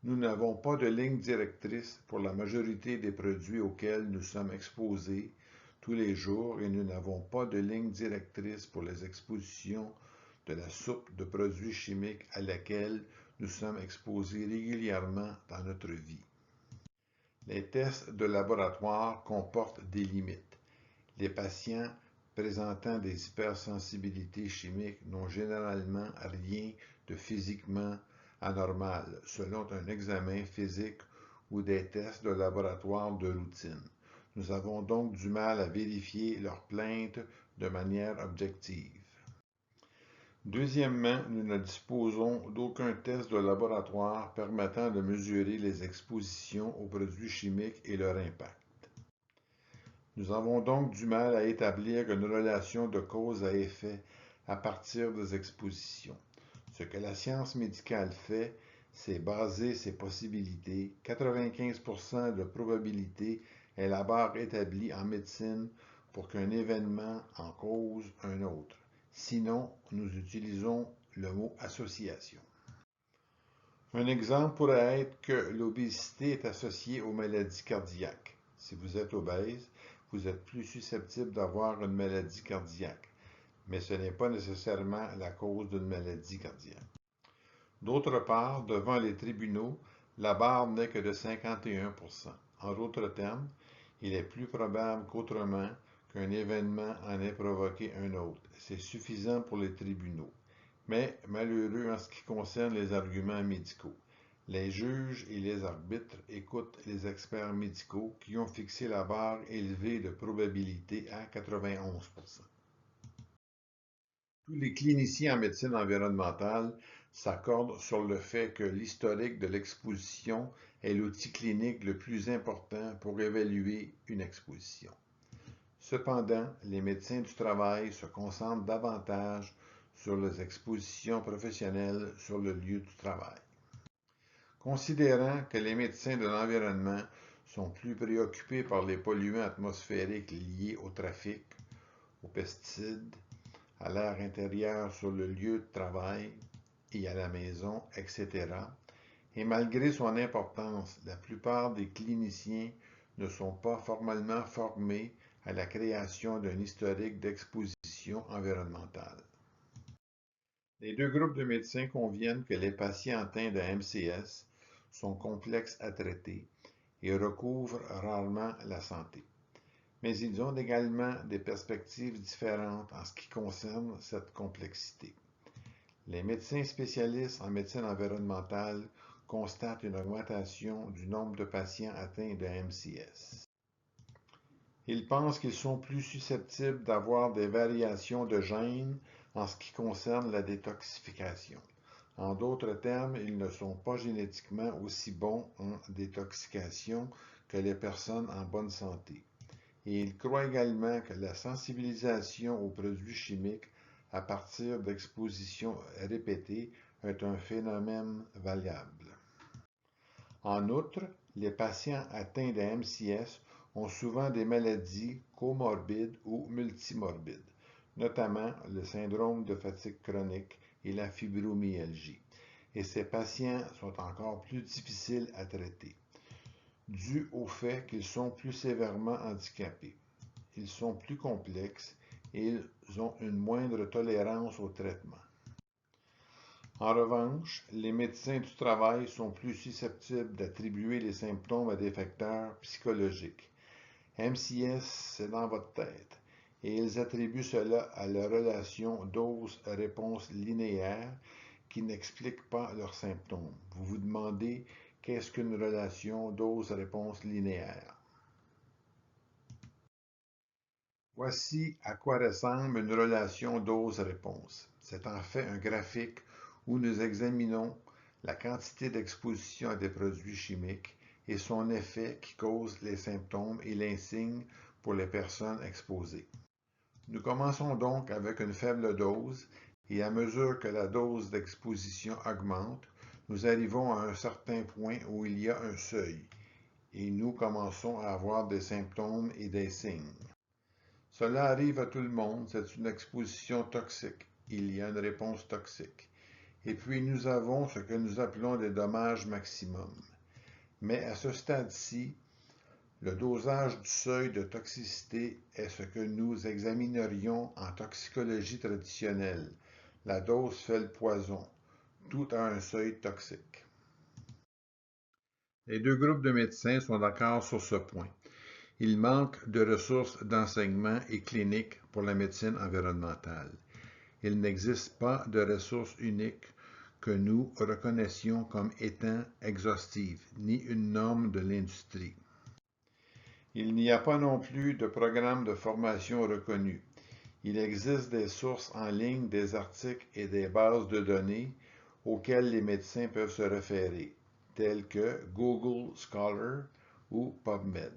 nous n'avons pas de ligne directrice pour la majorité des produits auxquels nous sommes exposés tous les jours et nous n'avons pas de ligne directrice pour les expositions de la soupe de produits chimiques à laquelle nous sommes exposés régulièrement dans notre vie. Les tests de laboratoire comportent des limites. Les patients présentant des hypersensibilités chimiques n'ont généralement rien de physiquement anormal selon un examen physique ou des tests de laboratoire de routine. Nous avons donc du mal à vérifier leurs plaintes de manière objective. Deuxièmement, nous ne disposons d'aucun test de laboratoire permettant de mesurer les expositions aux produits chimiques et leur impact. Nous avons donc du mal à établir une relation de cause à effet à partir des expositions. Ce que la science médicale fait, c'est baser ses possibilités. 95% de probabilité est la barre établie en médecine pour qu'un événement en cause un autre. Sinon, nous utilisons le mot association. Un exemple pourrait être que l'obésité est associée aux maladies cardiaques. Si vous êtes obèse, vous êtes plus susceptible d'avoir une maladie cardiaque, mais ce n'est pas nécessairement la cause d'une maladie cardiaque. D'autre part, devant les tribunaux, la barre n'est que de 51%. En d'autres termes, il est plus probable qu'autrement qu'un événement en ait provoqué un autre. C'est suffisant pour les tribunaux, mais malheureux en ce qui concerne les arguments médicaux. Les juges et les arbitres écoutent les experts médicaux qui ont fixé la barre élevée de probabilité à 91%. Tous les cliniciens en médecine environnementale s'accordent sur le fait que l'historique de l'exposition est l'outil clinique le plus important pour évaluer une exposition. Cependant, les médecins du travail se concentrent davantage sur les expositions professionnelles sur le lieu du travail. Considérant que les médecins de l'environnement sont plus préoccupés par les polluants atmosphériques liés au trafic, aux pesticides, à l'air intérieur sur le lieu de travail et à la maison, etc. Et malgré son importance, la plupart des cliniciens ne sont pas formellement formés à la création d'un historique d'exposition environnementale. Les deux groupes de médecins conviennent que les patients atteints de MCS sont complexes à traiter et recouvrent rarement la santé. Mais ils ont également des perspectives différentes en ce qui concerne cette complexité. Les médecins spécialistes en médecine environnementale constatent une augmentation du nombre de patients atteints de MCS. Ils pensent qu'ils sont plus susceptibles d'avoir des variations de gènes en ce qui concerne la détoxification. En d'autres termes, ils ne sont pas génétiquement aussi bons en détoxication que les personnes en bonne santé. Et ils croient également que la sensibilisation aux produits chimiques à partir d'expositions répétées est un phénomène valable. En outre, les patients atteints de MCS ont souvent des maladies comorbides ou multimorbides, notamment le syndrome de fatigue chronique et la fibromyalgie. Et ces patients sont encore plus difficiles à traiter, dû au fait qu'ils sont plus sévèrement handicapés. Ils sont plus complexes et ils ont une moindre tolérance au traitement. En revanche, les médecins du travail sont plus susceptibles d'attribuer les symptômes à des facteurs psychologiques. MCS, c'est dans votre tête, et ils attribuent cela à la relation dose-réponse linéaire qui n'explique pas leurs symptômes. Vous vous demandez qu'est-ce qu'une relation dose-réponse linéaire? Voici à quoi ressemble une relation dose-réponse. C'est en fait un graphique où nous examinons la quantité d'exposition à des produits chimiques et son effet qui cause les symptômes et l'insigne pour les personnes exposées. Nous commençons donc avec une faible dose et à mesure que la dose d'exposition augmente, nous arrivons à un certain point où il y a un seuil et nous commençons à avoir des symptômes et des signes. Cela arrive à tout le monde, c'est une exposition toxique. Il y a une réponse toxique. Et puis nous avons ce que nous appelons des dommages maximum. Mais à ce stade-ci, le dosage du seuil de toxicité est ce que nous examinerions en toxicologie traditionnelle. La dose fait le poison. Tout a un seuil toxique. Les deux groupes de médecins sont d'accord sur ce point. Il manque de ressources d'enseignement et cliniques pour la médecine environnementale. Il n'existe pas de ressources uniques que nous reconnaissions comme étant exhaustives, ni une norme de l'industrie. Il n'y a pas non plus de programme de formation reconnu. Il existe des sources en ligne, des articles et des bases de données auxquelles les médecins peuvent se référer, telles que Google Scholar ou PubMed.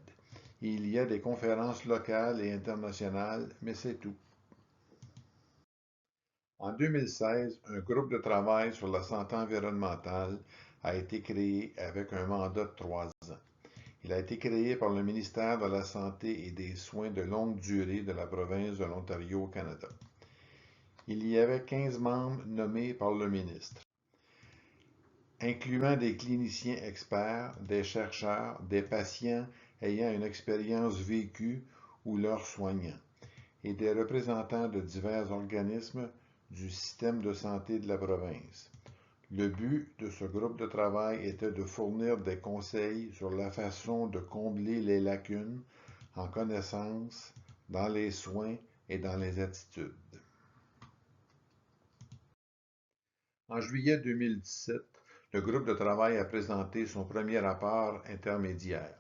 Il y a des conférences locales et internationales, mais c'est tout. En 2016, un groupe de travail sur la santé environnementale a été créé avec un mandat de 3 ans. Il a été créé par le ministère de la Santé et des Soins de longue durée de la province de l'Ontario au Canada. Il y avait 15 membres nommés par le ministre, incluant des cliniciens experts, des chercheurs, des patients ayant une expérience vécue ou leurs soignants, et des représentants de divers organismes du système de santé de la province. Le but de ce groupe de travail était de fournir des conseils sur la façon de combler les lacunes en connaissances, dans les soins et dans les attitudes. En juillet 2017, le groupe de travail a présenté son premier rapport intermédiaire,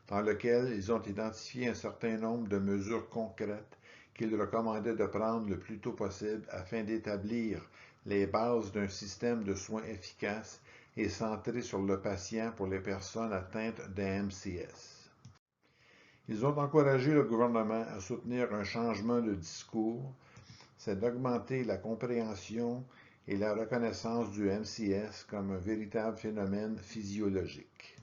dans lequel ils ont identifié un certain nombre de mesures concrètes qu'ils recommandaient de prendre le plus tôt possible afin d'établir les bases d'un système de soins efficace et centré sur le patient pour les personnes atteintes d'AMCS. Ils ont encouragé le gouvernement à soutenir un changement de discours, c'est d'augmenter la compréhension et la reconnaissance du MCS comme un véritable phénomène physiologique.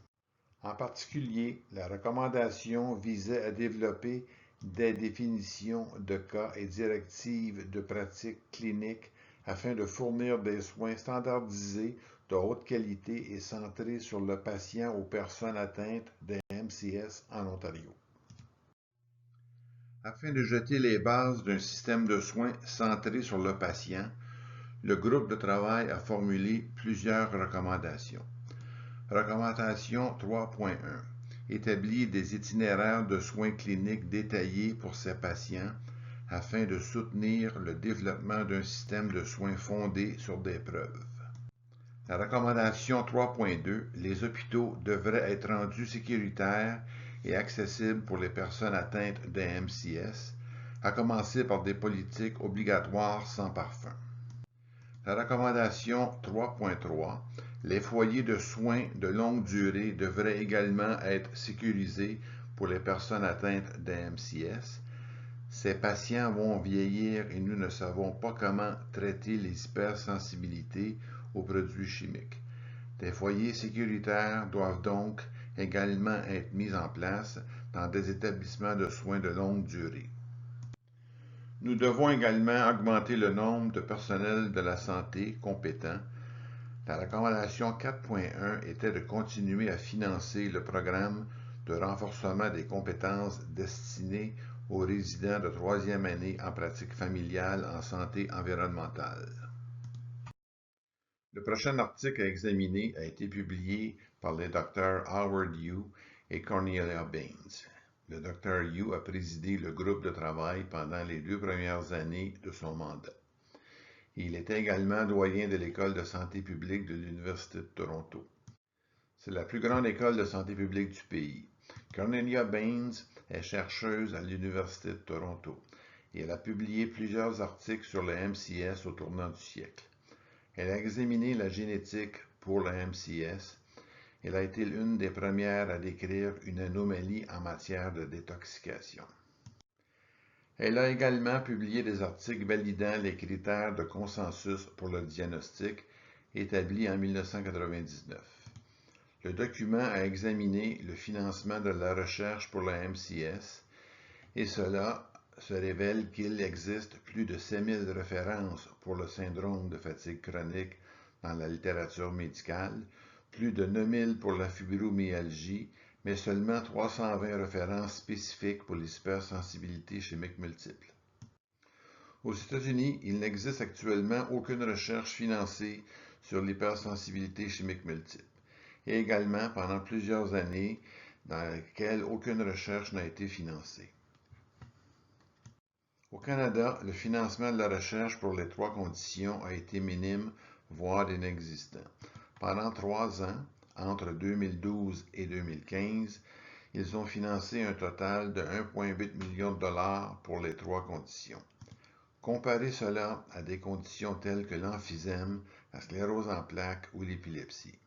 En particulier, la recommandation visait à développer des définitions de cas et directives de pratiques cliniques afin de fournir des soins standardisés de haute qualité et centrés sur le patient aux personnes atteintes de MCS en Ontario. Afin de jeter les bases d'un système de soins centré sur le patient, le groupe de travail a formulé plusieurs recommandations. Recommandation 3.1. Établir des itinéraires de soins cliniques détaillés pour ces patients afin de soutenir le développement d'un système de soins fondé sur des preuves. La recommandation 3.2. Les hôpitaux devraient être rendus sécuritaires et accessibles pour les personnes atteintes d'AMCS, à commencer par des politiques obligatoires sans parfum. La recommandation 3.3. Les foyers de soins de longue durée devraient également être sécurisés pour les personnes atteintes d'AMCS. Ces patients vont vieillir et nous ne savons pas comment traiter les hypersensibilités aux produits chimiques. Des foyers sécuritaires doivent donc également être mis en place dans des établissements de soins de longue durée. Nous devons également augmenter le nombre de personnels de la santé compétents. La recommandation 4.1 était de continuer à financer le programme de renforcement des compétences destiné aux résidents de troisième année en pratique familiale en santé environnementale. Le prochain article à examiner a été publié par les Dr Howard Yu et Cornelia Baines. Le Dr Yu a présidé le groupe de travail pendant les 2 premières années de son mandat. Il est également doyen de l'École de santé publique de l'Université de Toronto. C'est la plus grande école de santé publique du pays. Cornelia Baines est chercheuse à l'Université de Toronto et elle a publié plusieurs articles sur le MCS au tournant du siècle. Elle a examiné la génétique pour le MCS. Elle a été l'une des premières à décrire une anomalie en matière de détoxication. Elle a également publié des articles validant les critères de consensus pour le diagnostic établis en 1999. Le document a examiné le financement de la recherche pour le MCS et cela se révèle qu'il existe plus de 5000 références pour le syndrome de fatigue chronique dans la littérature médicale, plus de 9000 pour la fibromyalgie, mais seulement 320 références spécifiques pour l'hypersensibilité chimique multiple. Aux États-Unis, il n'existe actuellement aucune recherche financée sur l'hypersensibilité chimique multiple, et également pendant plusieurs années dans lesquelles aucune recherche n'a été financée. Au Canada, le financement de la recherche pour les trois conditions a été minime, voire inexistant. Pendant 3 ans, entre 2012 et 2015, ils ont financé un total de 1,8 million de dollars pour les trois conditions. Comparez cela à des conditions telles que l'emphysème, la sclérose en plaques ou l'épilepsie.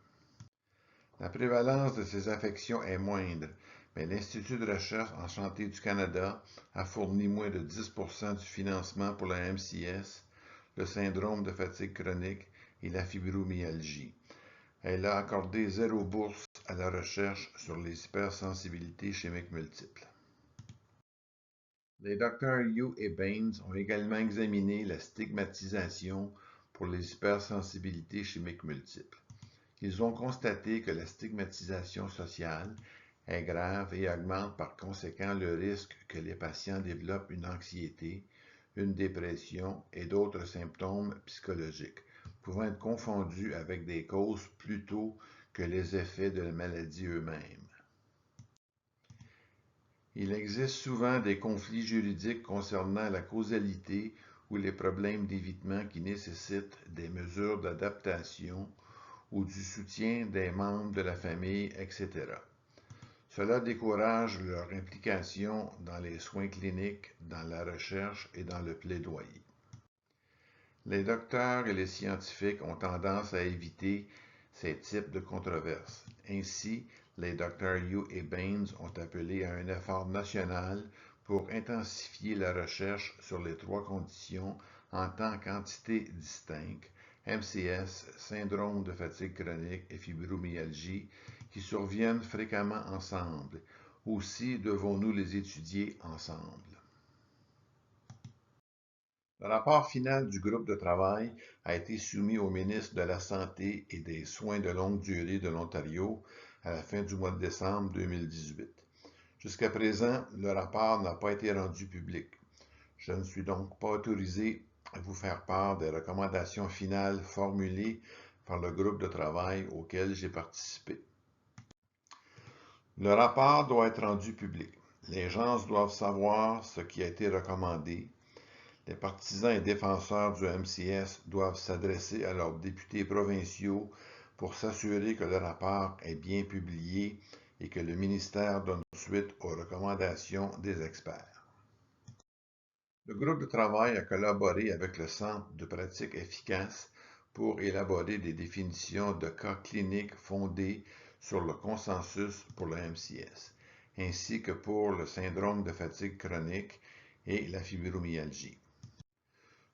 La prévalence de ces affections est moindre, mais l'Institut de recherche en santé du Canada a fourni moins de 10% du financement pour la MCS, le syndrome de fatigue chronique et la fibromyalgie. Elle a accordé 0 bourse à la recherche sur les hypersensibilités chimiques multiples. Les Dr. Yu et Baines ont également examiné la stigmatisation pour les hypersensibilités chimiques multiples. Ils ont constaté que la stigmatisation sociale est grave et augmente par conséquent le risque que les patients développent une anxiété, une dépression et d'autres symptômes psychologiques, pouvant être confondus avec des causes plutôt que les effets de la maladie eux-mêmes. Il existe souvent des conflits juridiques concernant la causalité ou les problèmes d'évitement qui nécessitent des mesures d'adaptation ou du soutien des membres de la famille, etc. Cela décourage leur implication dans les soins cliniques, dans la recherche et dans le plaidoyer. Les docteurs et les scientifiques ont tendance à éviter ces types de controverses. Ainsi, les Dr. Yu et Baines ont appelé à un effort national pour intensifier la recherche sur les trois conditions en tant qu'entités distinctes, MCS, syndrome de fatigue chronique et fibromyalgie, qui surviennent fréquemment ensemble. Aussi devons-nous les étudier ensemble. Le rapport final du groupe de travail a été soumis au ministre de la Santé et des Soins de longue durée de l'Ontario à la fin du mois de décembre 2018. Jusqu'à présent, le rapport n'a pas été rendu public. Je ne suis donc pas autorisé à vous faire part des recommandations finales formulées par le groupe de travail auquel j'ai participé. Le rapport doit être rendu public. Les gens doivent savoir ce qui a été recommandé. Les partisans et défenseurs du MCS doivent s'adresser à leurs députés provinciaux pour s'assurer que le rapport est bien publié et que le ministère donne suite aux recommandations des experts. Le groupe de travail a collaboré avec le Centre de pratique efficace pour élaborer des définitions de cas cliniques fondées sur le consensus pour le MCS, ainsi que pour le syndrome de fatigue chronique et la fibromyalgie.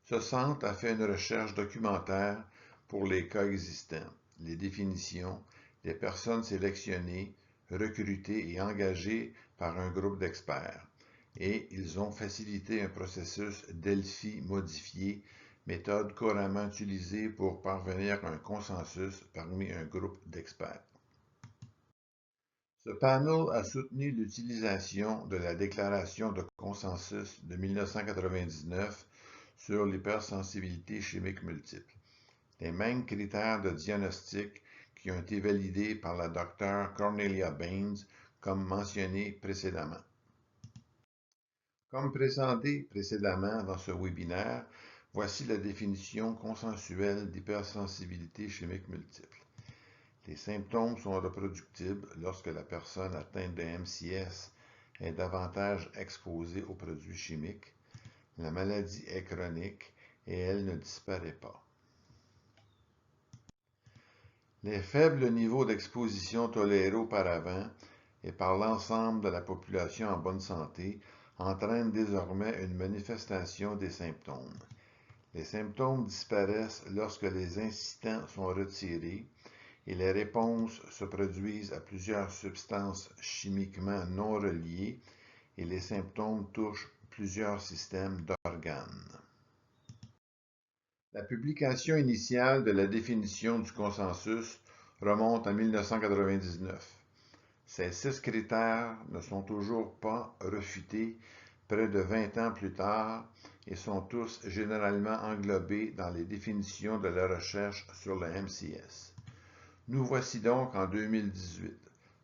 Ce centre a fait une recherche documentaire pour les cas existants, les définitions, les personnes sélectionnées, recrutées et engagées par un groupe d'experts, et ils ont facilité un processus Delphi modifié, méthode couramment utilisée pour parvenir à un consensus parmi un groupe d'experts. Ce panel a soutenu l'utilisation de la déclaration de consensus de 1999 sur l'hypersensibilité chimique multiple, les mêmes critères de diagnostic qui ont été validés par la Dr. Cornelia Baines, comme mentionné précédemment. Comme présenté précédemment dans ce webinaire, voici la définition consensuelle d'hypersensibilité chimique multiple. Les symptômes sont reproductibles lorsque la personne atteinte de MCS est davantage exposée aux produits chimiques. La maladie est chronique et elle ne disparaît pas. Les faibles niveaux d'exposition tolérés auparavant et par l'ensemble de la population en bonne santé entraînent désormais une manifestation des symptômes. Les symptômes disparaissent lorsque les incitants sont retirés et les réponses se produisent à plusieurs substances chimiquement non reliées et les symptômes touchent plusieurs systèmes d'organes. La publication initiale de la définition du consensus remonte à 1999. Ces 6 critères ne sont toujours pas refutés près de 20 ans plus tard et sont tous généralement englobés dans les définitions de la recherche sur le MCS. Nous voici donc en 2018.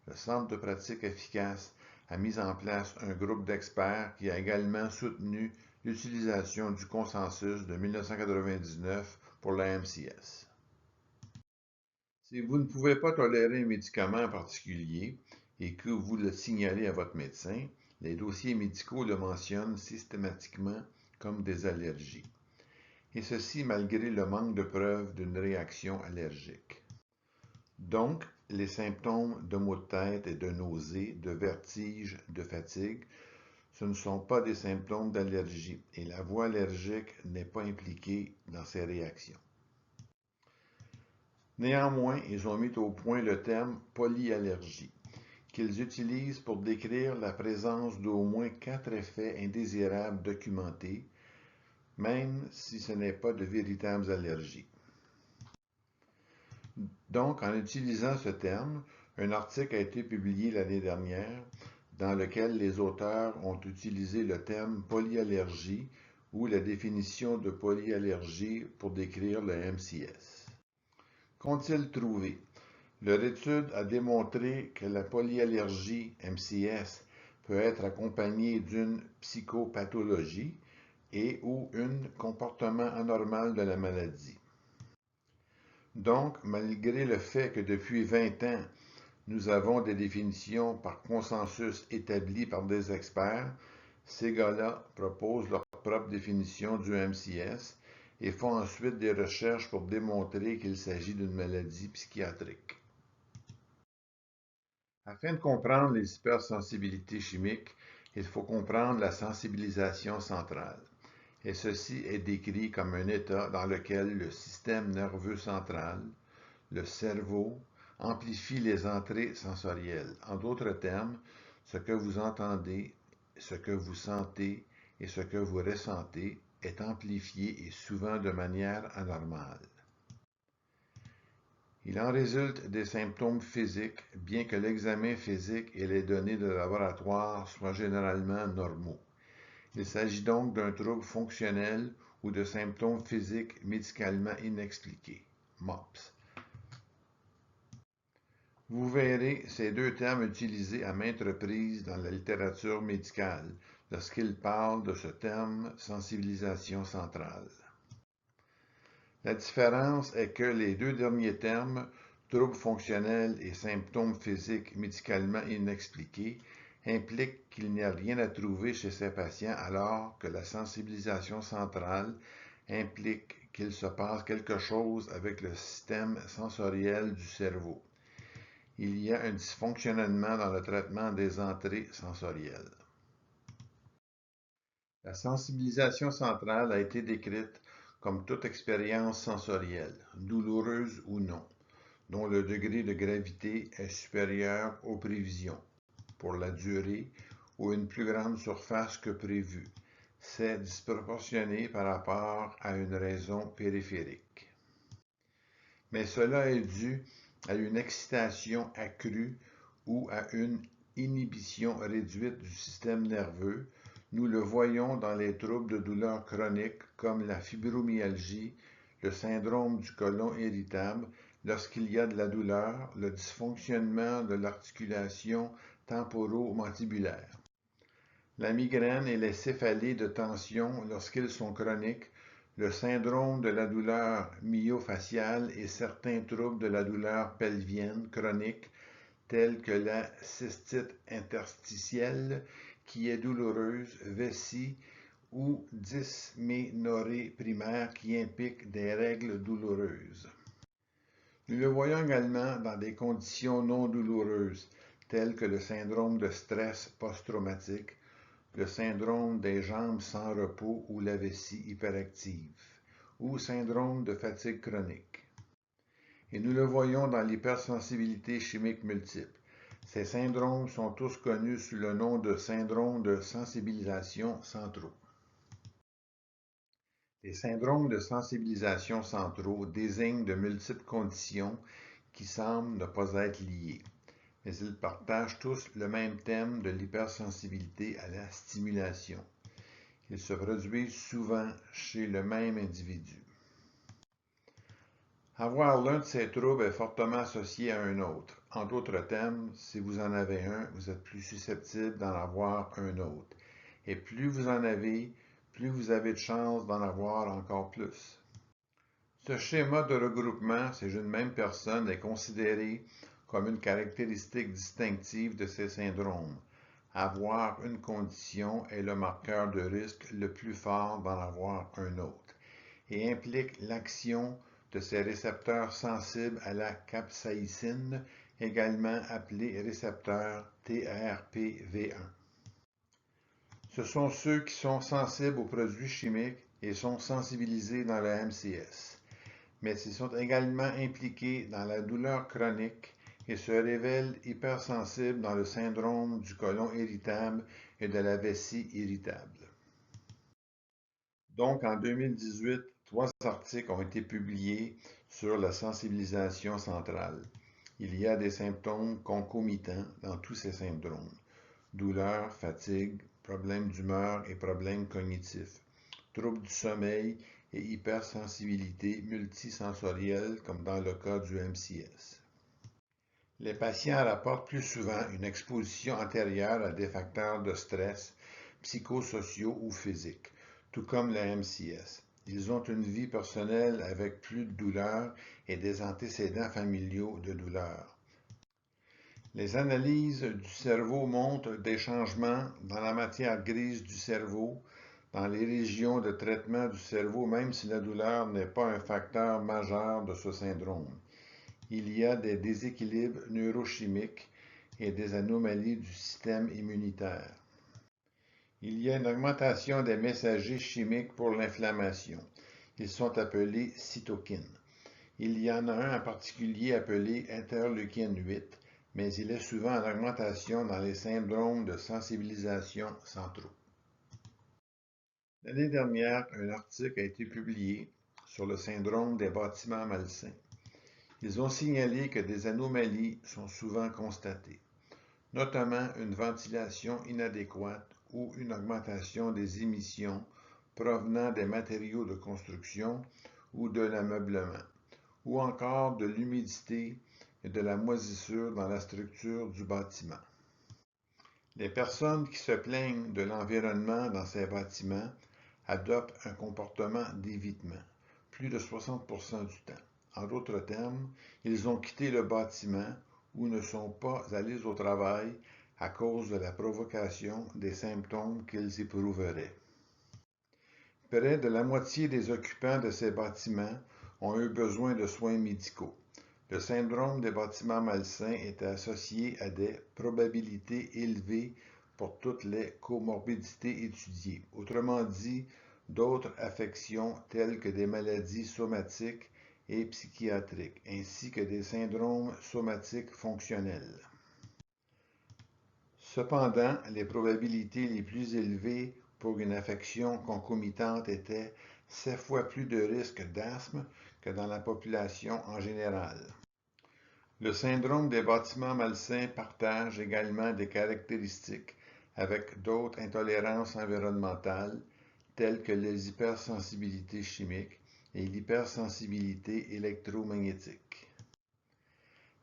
Le Centre de pratique efficace a mis en place un groupe d'experts qui a également soutenu l'utilisation du consensus de 1999 pour la MCS. Si vous ne pouvez pas tolérer un médicament en particulier et que vous le signalez à votre médecin, les dossiers médicaux le mentionnent systématiquement comme des allergies. Et ceci malgré le manque de preuves d'une réaction allergique. Donc, les symptômes de maux de tête et de nausées, de vertige, de fatigue, ce ne sont pas des symptômes d'allergie et la voie allergique n'est pas impliquée dans ces réactions. Néanmoins, ils ont mis au point le terme polyallergie, qu'ils utilisent pour décrire la présence d'au moins 4 effets indésirables documentés, même si ce n'est pas de véritables allergies. Donc, en utilisant ce terme, un article a été publié l'année dernière dans lequel les auteurs ont utilisé le terme polyallergie ou la définition de polyallergie pour décrire le MCS. Qu'ont-ils trouvé? Leur étude a démontré que la polyallergie MCS peut être accompagnée d'une psychopathologie et ou un comportement anormal de la maladie. Donc, malgré le fait que depuis 20 ans, nous avons des définitions par consensus établies par des experts, ces gars-là proposent leur propre définition du MCS et font ensuite des recherches pour démontrer qu'il s'agit d'une maladie psychiatrique. Afin de comprendre les hypersensibilités chimiques, il faut comprendre la sensibilisation centrale. Et ceci est décrit comme un état dans lequel le système nerveux central, le cerveau, amplifie les entrées sensorielles. En d'autres termes, ce que vous entendez, ce que vous sentez et ce que vous ressentez est amplifié et souvent de manière anormale. Il en résulte des symptômes physiques, bien que l'examen physique et les données de laboratoire soient généralement normaux. Il s'agit donc d'un trouble fonctionnel ou de symptômes physiques médicalement inexpliqués, MOPS. Vous verrez ces deux termes utilisés à maintes reprises dans la littérature médicale lorsqu'ils parlent de ce terme sensibilisation centrale. La différence est que les deux derniers termes, troubles fonctionnels et symptômes physiques médicalement inexpliqués, impliquent qu'il n'y a rien à trouver chez ces patients alors que la sensibilisation centrale implique qu'il se passe quelque chose avec le système sensoriel du cerveau. Il y a un dysfonctionnement dans le traitement des entrées sensorielles. La sensibilisation centrale a été décrite comme toute expérience sensorielle, douloureuse ou non, dont le degré de gravité est supérieur aux prévisions, pour la durée ou une plus grande surface que prévu. C'est disproportionné par rapport à une raison périphérique. Mais cela est dû à une excitation accrue ou à une inhibition réduite du système nerveux. Nous le voyons dans les troubles de douleur chroniques comme la fibromyalgie, le syndrome du côlon irritable, lorsqu'il y a de la douleur, le dysfonctionnement de l'articulation temporomandibulaire. La migraine et les céphalées de tension, lorsqu'ils sont chroniques, le syndrome de la douleur myofaciale et certains troubles de la douleur pelvienne chronique tels que la cystite interstitielle qui est douloureuse, vessie ou dysménorrhée primaire qui implique des règles douloureuses. Nous le voyons également dans des conditions non douloureuses telles que le syndrome de stress post-traumatique, le syndrome des jambes sans repos ou la vessie hyperactive, ou syndrome de fatigue chronique. Et nous le voyons dans l'hypersensibilité chimique multiple. Ces syndromes sont tous connus sous le nom de syndrome de sensibilisation centraux. Les syndromes de sensibilisation centraux désignent de multiples conditions qui semblent ne pas être liées, mais ils partagent tous le même thème de l'hypersensibilité à la stimulation. Ils se produisent souvent chez le même individu. Avoir l'un de ces troubles est fortement associé à un autre. En d'autres termes, si vous en avez un, vous êtes plus susceptible d'en avoir un autre. Et plus vous en avez, plus vous avez de chances d'en avoir encore plus. Ce schéma de regroupement chez une même personne est considéré comme une caractéristique distinctive de ces syndromes. Avoir une condition est le marqueur de risque le plus fort d'en avoir un autre et implique l'action de ces récepteurs sensibles à la capsaïcine, également appelés récepteurs TRPV1. Ce sont ceux qui sont sensibles aux produits chimiques et sont sensibilisés dans le MCS, mais ils sont également impliqués dans la douleur chronique et se révèlent hypersensibles dans le syndrome du côlon irritable et de la vessie irritable. Donc, en 2018, 3 articles ont été publiés sur la sensibilisation centrale. Il y a des symptômes concomitants dans tous ces syndromes. Douleur, fatigue, problèmes d'humeur et problèmes cognitifs, troubles du sommeil et hypersensibilité multisensorielle comme dans le cas du MCS. Les patients rapportent plus souvent une exposition antérieure à des facteurs de stress psychosociaux ou physiques, tout comme le MCS. Ils ont une vie personnelle avec plus de douleurs et des antécédents familiaux de douleurs. Les analyses du cerveau montrent des changements dans la matière grise du cerveau, dans les régions de traitement du cerveau, même si la douleur n'est pas un facteur majeur de ce syndrome. Il y a des déséquilibres neurochimiques et des anomalies du système immunitaire. Il y a une augmentation des messagers chimiques pour l'inflammation. Ils sont appelés cytokines. Il y en a un en particulier appelé interleukine 8, mais il est souvent en augmentation dans les syndromes de sensibilisation centraux. L'année dernière, un article a été publié sur le syndrome des bâtiments malsains. Ils ont signalé que des anomalies sont souvent constatées, notamment une ventilation inadéquate ou une augmentation des émissions provenant des matériaux de construction ou de l'ameublement, ou encore de l'humidité et de la moisissure dans la structure du bâtiment. Les personnes qui se plaignent de l'environnement dans ces bâtiments adoptent un comportement d'évitement, plus de 60% du temps. En d'autres termes, ils ont quitté le bâtiment ou ne sont pas allés au travail à cause de la provocation des symptômes qu'ils éprouveraient. Près de la moitié des occupants de ces bâtiments ont eu besoin de soins médicaux. Le syndrome des bâtiments malsains est associé à des probabilités élevées pour toutes les comorbidités étudiées. Autrement dit, d'autres affections telles que des maladies somatiques et psychiatriques, ainsi que des syndromes somatiques fonctionnels. Cependant, les probabilités les plus élevées pour une affection concomitante étaient 7 fois plus de risque d'asthme que dans la population en général. Le syndrome des bâtiments malsains partage également des caractéristiques avec d'autres intolérances environnementales telles que les hypersensibilités chimiques et l'hypersensibilité électromagnétique.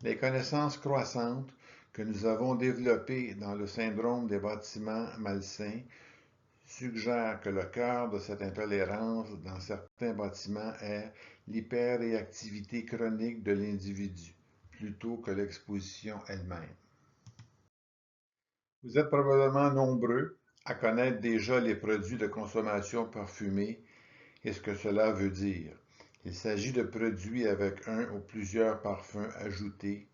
Les connaissances croissantes que nous avons développées dans le syndrome des bâtiments malsains suggère que le cœur de cette intolérance dans certains bâtiments est l'hyperréactivité chronique de l'individu, plutôt que l'exposition elle-même. Vous êtes probablement nombreux à connaître déjà les produits de consommation parfumés et ce que cela veut dire. Il s'agit de produits avec un ou plusieurs parfums ajoutés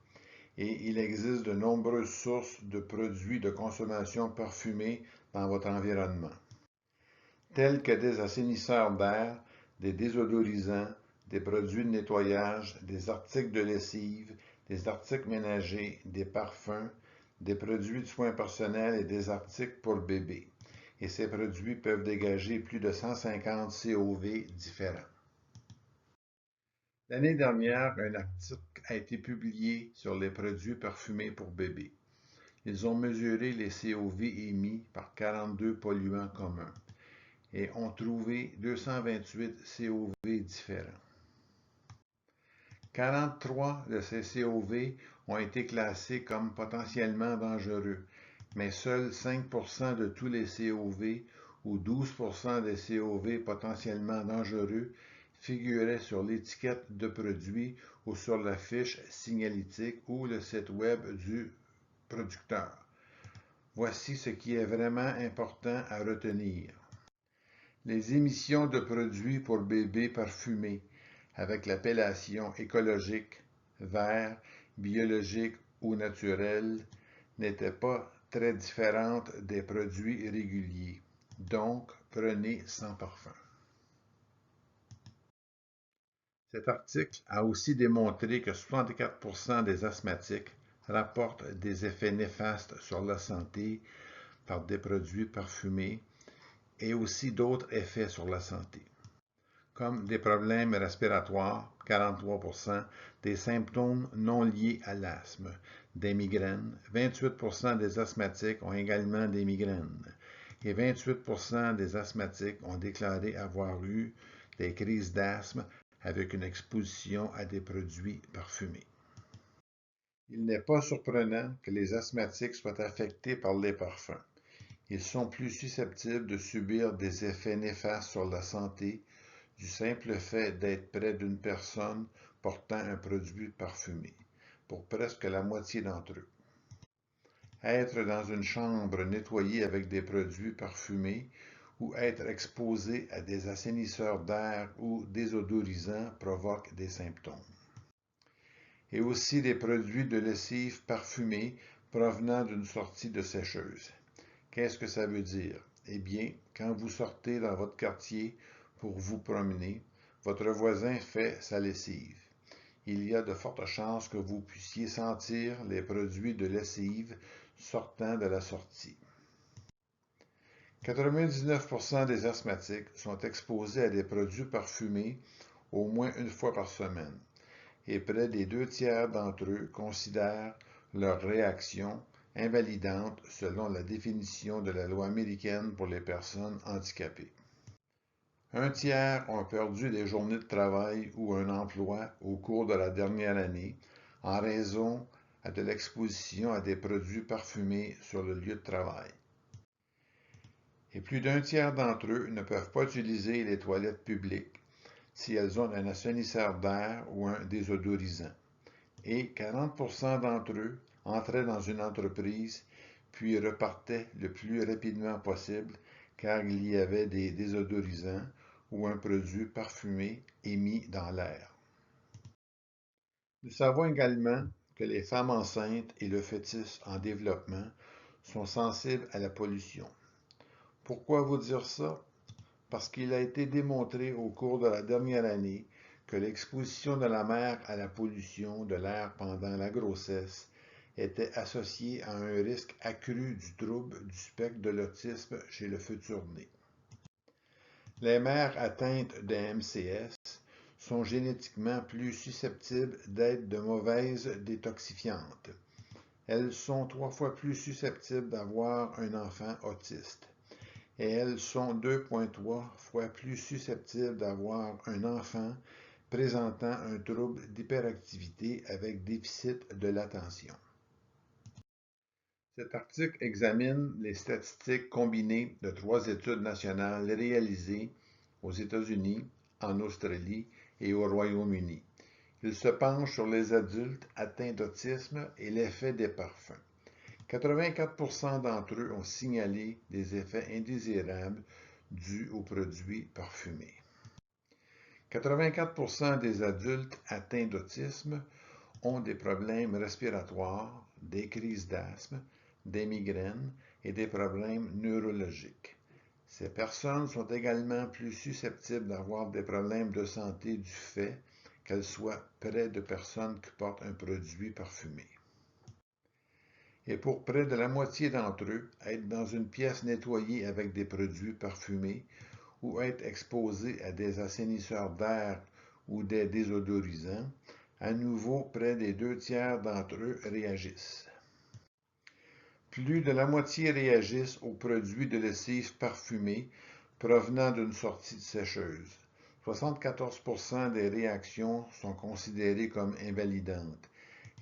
et il existe de nombreuses sources de produits de consommation parfumés dans votre environnement, tels que des assainisseurs d'air, des désodorisants, des produits de nettoyage, des articles de lessive, des articles ménagers, des parfums, des produits de soins personnels et des articles pour bébés. Et ces produits peuvent dégager plus de 150 COV différents. L'année dernière, un article a été publié sur les produits parfumés pour bébés. Ils ont mesuré les COV émis par 42 polluants communs et ont trouvé 228 COV différents. 43 de ces COV ont été classés comme potentiellement dangereux, mais seuls 5% de tous les COV ou 12% des COV potentiellement dangereux figuraient sur l'étiquette de produit ou sur la fiche signalétique ou le site web du producteur. Voici ce qui est vraiment important à retenir. Les émissions de produits pour bébés parfumés avec l'appellation écologique, vert, biologique ou naturel n'étaient pas très différentes des produits réguliers. Donc, prenez sans parfum. Cet article a aussi démontré que 64% des asthmatiques rapportent des effets néfastes sur la santé par des produits parfumés et aussi d'autres effets sur la santé, comme des problèmes respiratoires, 43%, des symptômes non liés à l'asthme, des migraines, 28% des asthmatiques ont également des migraines, et 28% des asthmatiques ont déclaré avoir eu des crises d'asthme avec une exposition à des produits parfumés. Il n'est pas surprenant que les asthmatiques soient affectés par les parfums. Ils sont plus susceptibles de subir des effets néfastes sur la santé du simple fait d'être près d'une personne portant un produit parfumé, pour presque la moitié d'entre eux. Être dans une chambre nettoyée avec des produits parfumés ou être exposé à des assainisseurs d'air ou désodorisants provoque des symptômes. Et aussi des produits de lessive parfumés provenant d'une sortie de sécheuse. Qu'est-ce que ça veut dire? Eh bien, quand vous sortez dans votre quartier pour vous promener, votre voisin fait sa lessive. Il y a de fortes chances que vous puissiez sentir les produits de lessive sortant de la sortie. 99% des asthmatiques sont exposés à des produits parfumés au moins une fois par semaine, et près des 2 tiers d'entre eux considèrent leur réaction invalidante selon la définition de la loi américaine pour les personnes handicapées. 1 tiers ont perdu des journées de travail ou un emploi au cours de la dernière année en raison de l'exposition à des produits parfumés sur le lieu de travail. Et plus d'1 tiers d'entre eux ne peuvent pas utiliser les toilettes publiques si elles ont un assainisseur d'air ou un désodorisant. Et 40% d'entre eux entraient dans une entreprise puis repartaient le plus rapidement possible car il y avait des désodorisants ou un produit parfumé émis dans l'air. Nous savons également que les femmes enceintes et le fœtus en développement sont sensibles à la pollution. Pourquoi vous dire ça? Parce qu'il a été démontré au cours de la dernière année que l'exposition de la mère à la pollution de l'air pendant la grossesse était associée à un risque accru du trouble du spectre de l'autisme chez le futur-né. Les mères atteintes de MCS sont génétiquement plus susceptibles d'être de mauvaises détoxifiantes. Elles sont 3 fois plus susceptibles d'avoir un enfant autiste. Et elles sont 2,3 fois plus susceptibles d'avoir un enfant présentant un trouble d'hyperactivité avec déficit de l'attention. Cet article examine les statistiques combinées de 3 études nationales réalisées aux États-Unis, en Australie et au Royaume-Uni. Il se penche sur les adultes atteints d'autisme et l'effet des parfums. 84% d'entre eux ont signalé des effets indésirables dus aux produits parfumés. 84% des adultes atteints d'autisme ont des problèmes respiratoires, des crises d'asthme, des migraines et des problèmes neurologiques. Ces personnes sont également plus susceptibles d'avoir des problèmes de santé du fait qu'elles soient près de personnes qui portent un produit parfumé. Et pour près de la moitié d'entre eux, être dans une pièce nettoyée avec des produits parfumés ou être exposé à des assainisseurs d'air ou des désodorisants, à nouveau près des 2 tiers d'entre eux réagissent. Plus de la moitié réagissent aux produits de lessive parfumés provenant d'une sortie de sécheuse. 74% des réactions sont considérées comme invalidantes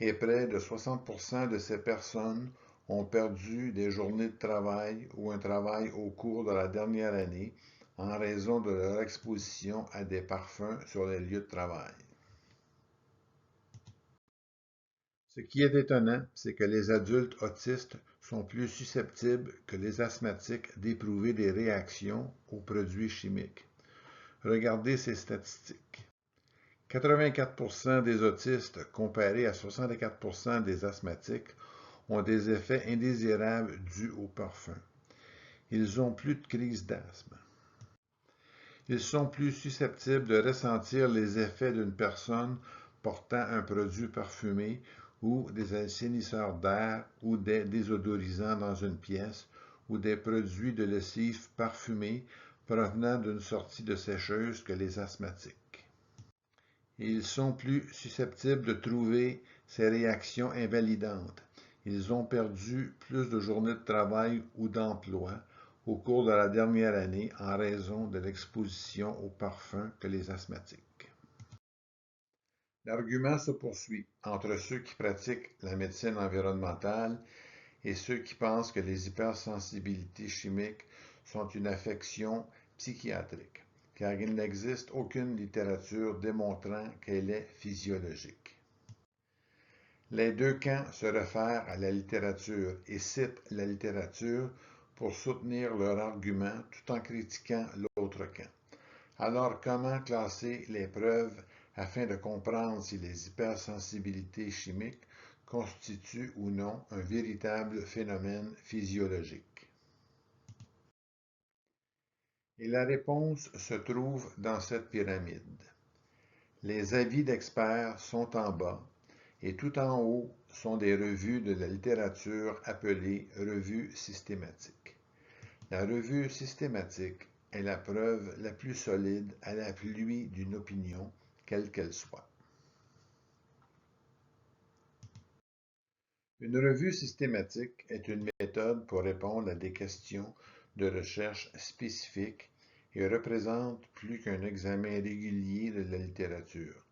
et près de 60% de ces personnes ont perdu des journées de travail ou un travail au cours de la dernière année en raison de leur exposition à des parfums sur les lieux de travail. Ce qui est étonnant, c'est que les adultes autistes sont plus susceptibles que les asthmatiques d'éprouver des réactions aux produits chimiques. Regardez ces statistiques. 84% des autistes comparés à 64% des asthmatiques ont des effets indésirables dus au parfum. Ils ont plus de crise d'asthme. Ils sont plus susceptibles de ressentir les effets d'une personne portant un produit parfumé ou des assainisseurs d'air ou des désodorisants dans une pièce ou des produits de lessive parfumés provenant d'une sortie de sécheuse que les asthmatiques. Et ils sont plus susceptibles de trouver ces réactions invalidantes. Ils ont perdu plus de journées de travail ou d'emploi au cours de la dernière année en raison de l'exposition aux parfums que les asthmatiques. L'argument se poursuit entre ceux qui pratiquent la médecine environnementale et ceux qui pensent que les hypersensibilités chimiques sont une affection psychiatrique, car il n'existe aucune littérature démontrant qu'elle est physiologique. Les deux camps se réfèrent à la littérature et citent la littérature pour soutenir leur argument tout en critiquant l'autre camp. Alors, comment classer les preuves afin de comprendre si les hypersensibilités chimiques constituent ou non un véritable phénomène physiologique? Et la réponse se trouve dans cette pyramide. Les avis d'experts sont en bas et tout en haut sont des revues de la littérature appelées revues systématiques. La revue systématique est la preuve la plus solide à l'appui d'une opinion, quelle qu'elle soit. Une revue systématique est une méthode pour répondre à des questions de recherche spécifiques et représente plus qu'un examen régulier de la littérature.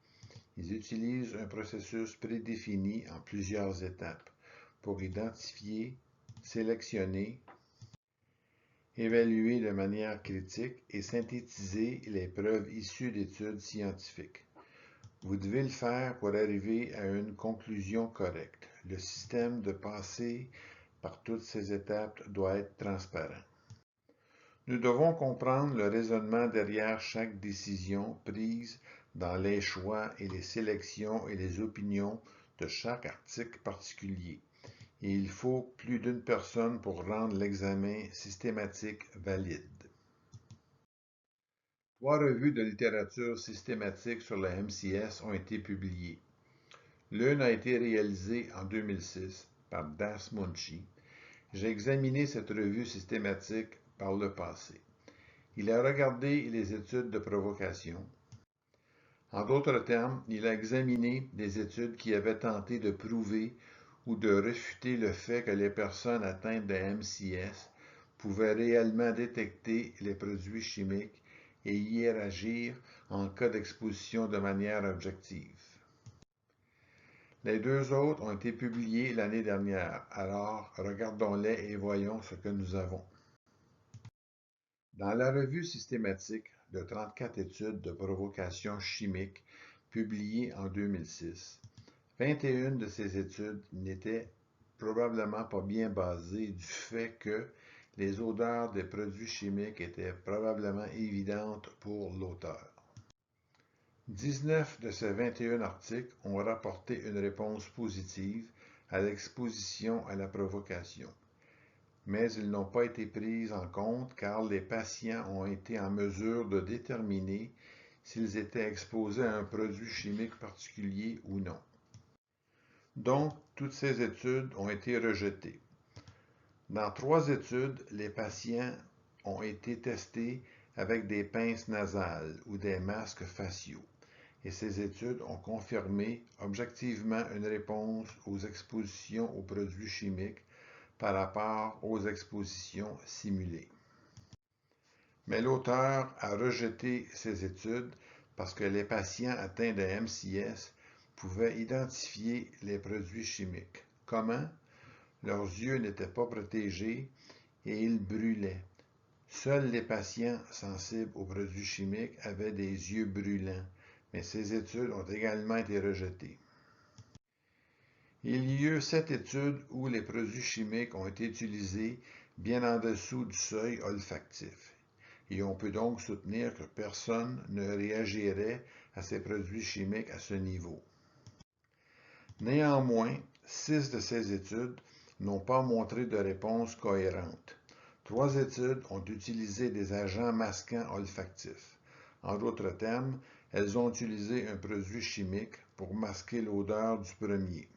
Ils utilisent un processus prédéfini en plusieurs étapes pour identifier, sélectionner, évaluer de manière critique et synthétiser les preuves issues d'études scientifiques. Vous devez le faire pour arriver à une conclusion correcte. Le système de passer par toutes ces étapes doit être transparent. Nous devons comprendre le raisonnement derrière chaque décision prise dans les choix et les sélections et les opinions de chaque article particulier. Et il faut plus d'une personne pour rendre l'examen systématique valide. 3 revues de littérature systématique sur la MCS ont été publiées. L'une a été réalisée en 2006 par Das Munchi. J'ai examiné cette revue systématique par le passé. Il a regardé les études de provocation. En d'autres termes, il a examiné des études qui avaient tenté de prouver ou de réfuter le fait que les personnes atteintes de MCS pouvaient réellement détecter les produits chimiques et y réagir en cas d'exposition de manière objective. Les deux autres ont été publiés l'année dernière, alors regardons-les et voyons ce que nous avons. Dans la revue systématique de 34 études de provocation chimique publiées en 2006, 21 de ces études n'étaient probablement pas bien basées du fait que les odeurs des produits chimiques étaient probablement évidentes pour l'auteur. 19 de ces 21 articles ont rapporté une réponse positive à l'exposition à la provocation, mais ils n'ont pas été pris en compte car les patients ont été en mesure de déterminer s'ils étaient exposés à un produit chimique particulier ou non. Donc, toutes ces études ont été rejetées. Dans 3 études, les patients ont été testés avec des pinces nasales ou des masques faciaux, et ces études ont confirmé objectivement une réponse aux expositions aux produits chimiques par rapport aux expositions simulées. Mais l'auteur a rejeté ces études parce que les patients atteints de MCS pouvaient identifier les produits chimiques. Comment? Leurs yeux n'étaient pas protégés et ils brûlaient. Seuls les patients sensibles aux produits chimiques avaient des yeux brûlants, mais ces études ont également été rejetées. Il y a eu 7 études où les produits chimiques ont été utilisés bien en dessous du seuil olfactif, et on peut donc soutenir que personne ne réagirait à ces produits chimiques à ce niveau. Néanmoins, 6 de ces études n'ont pas montré de réponse cohérente. 3 études ont utilisé des agents masquants olfactifs. En d'autres termes, elles ont utilisé un produit chimique pour masquer l'odeur du premier.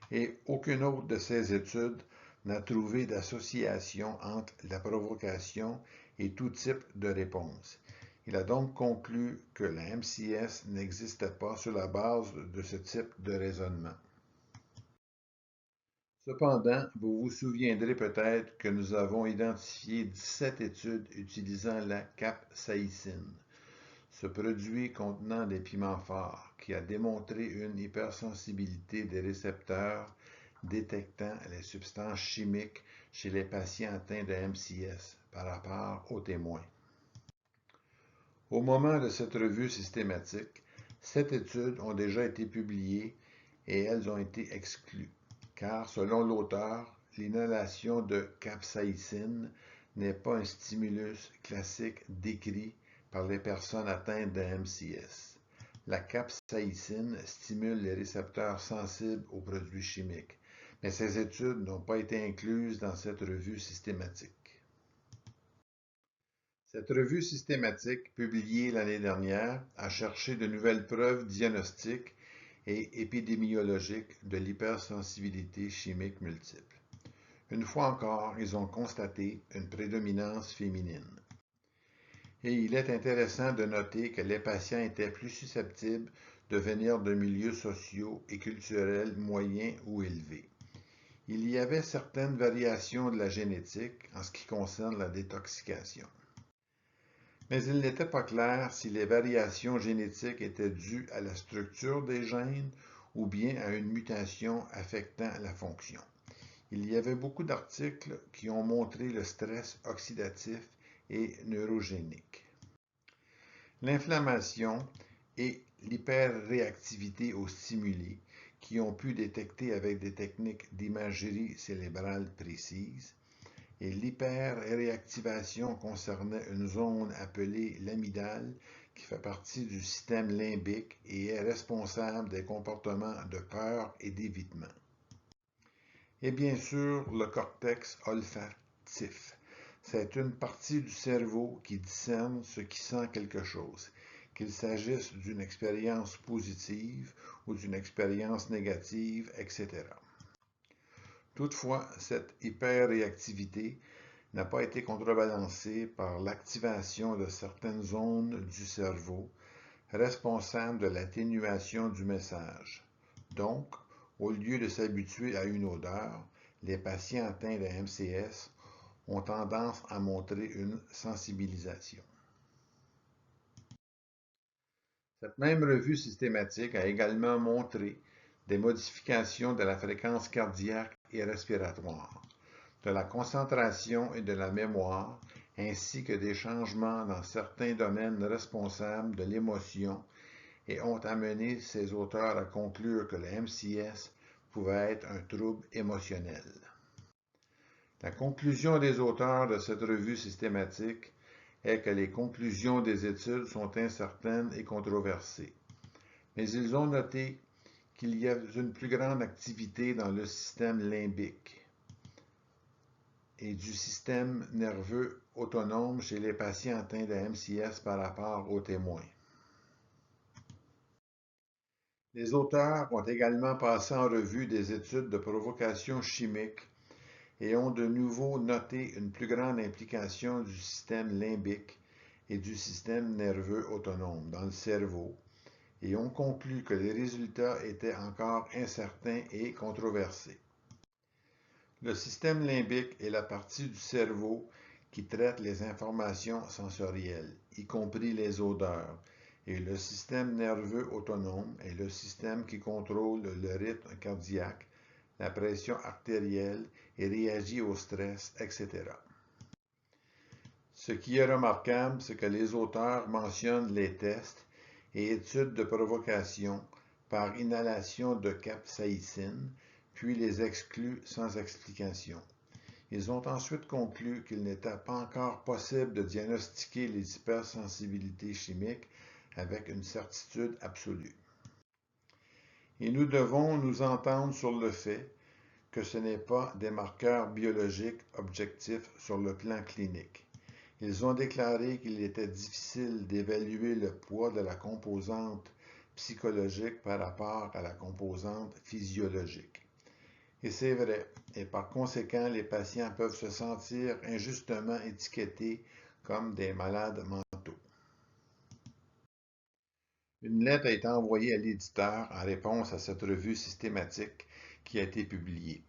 Et aucune autre de ces études n'a trouvé d'association entre la provocation et tout type de réponse. Il a donc conclu que la MCS n'existait pas sur la base de ce type de raisonnement. Cependant, vous vous souviendrez peut-être que nous avons identifié 17 études utilisant la capsaïcine, ce produit contenant des piments forts qui a démontré une hypersensibilité des récepteurs détectant les substances chimiques chez les patients atteints de MCS par rapport aux témoins. Au moment de cette revue systématique, 7 études ont déjà été publiées et elles ont été exclues, car selon l'auteur, l'inhalation de capsaïcine n'est pas un stimulus classique décrit par les personnes atteintes de MCS. La capsaïcine stimule les récepteurs sensibles aux produits chimiques, mais ces études n'ont pas été incluses dans cette revue systématique. Cette revue systématique, publiée l'année dernière, a cherché de nouvelles preuves diagnostiques et épidémiologiques de l'hypersensibilité chimique multiple. Une fois encore, ils ont constaté une prédominance féminine. Et il est intéressant de noter que les patients étaient plus susceptibles de venir de milieux sociaux et culturels moyens ou élevés. Il y avait certaines variations de la génétique en ce qui concerne la détoxication. Mais il n'était pas clair si les variations génétiques étaient dues à la structure des gènes ou bien à une mutation affectant la fonction. Il y avait beaucoup d'articles qui ont montré le stress oxydatif et neurogénique. L'inflammation et l'hyperréactivité aux stimuli qui ont pu détecter avec des techniques d'imagerie cérébrale précises, et l'hyperréactivation concernait une zone appelée l'amygdale qui fait partie du système limbique et est responsable des comportements de peur et d'évitement. Et bien sûr, le cortex olfactif. C'est une partie du cerveau qui discerne ce qui sent quelque chose, qu'il s'agisse d'une expérience positive ou d'une expérience négative, etc. Toutefois, cette hyperréactivité n'a pas été contrebalancée par l'activation de certaines zones du cerveau responsables de l'atténuation du message. Donc, au lieu de s'habituer à une odeur, les patients atteints de MCS ont tendance à montrer une sensibilisation. Cette même revue systématique a également montré des modifications de la fréquence cardiaque et respiratoire, de la concentration et de la mémoire, ainsi que des changements dans certains domaines responsables de l'émotion et ont amené ces auteurs à conclure que le MCS pouvait être un trouble émotionnel. La conclusion des auteurs de cette revue systématique est que les conclusions des études sont incertaines et controversées, mais ils ont noté qu'il y a une plus grande activité dans le système limbique et du système nerveux autonome chez les patients atteints de MCS par rapport aux témoins. Les auteurs ont également passé en revue des études de provocation chimique et ont de nouveau noté une plus grande implication du système limbique et du système nerveux autonome dans le cerveau et ont conclu que les résultats étaient encore incertains et controversés. Le système limbique est la partie du cerveau qui traite les informations sensorielles, y compris les odeurs, et le système nerveux autonome est le système qui contrôle le rythme cardiaque, la pression artérielle et réagit au stress, etc. Ce qui est remarquable, c'est que les auteurs mentionnent les tests et études de provocation par inhalation de capsaïcine, puis les excluent sans explication. Ils ont ensuite conclu qu'il n'était pas encore possible de diagnostiquer les hypersensibilités chimiques avec une certitude absolue. Et nous devons nous entendre sur le fait que ce n'est pas des marqueurs biologiques objectifs sur le plan clinique. Ils ont déclaré qu'il était difficile d'évaluer le poids de la composante psychologique par rapport à la composante physiologique. Et c'est vrai, et par conséquent, les patients peuvent se sentir injustement étiquetés comme des malades mentaux. Une lettre a été envoyée à l'éditeur en réponse à cette revue systématique qui a été publiée.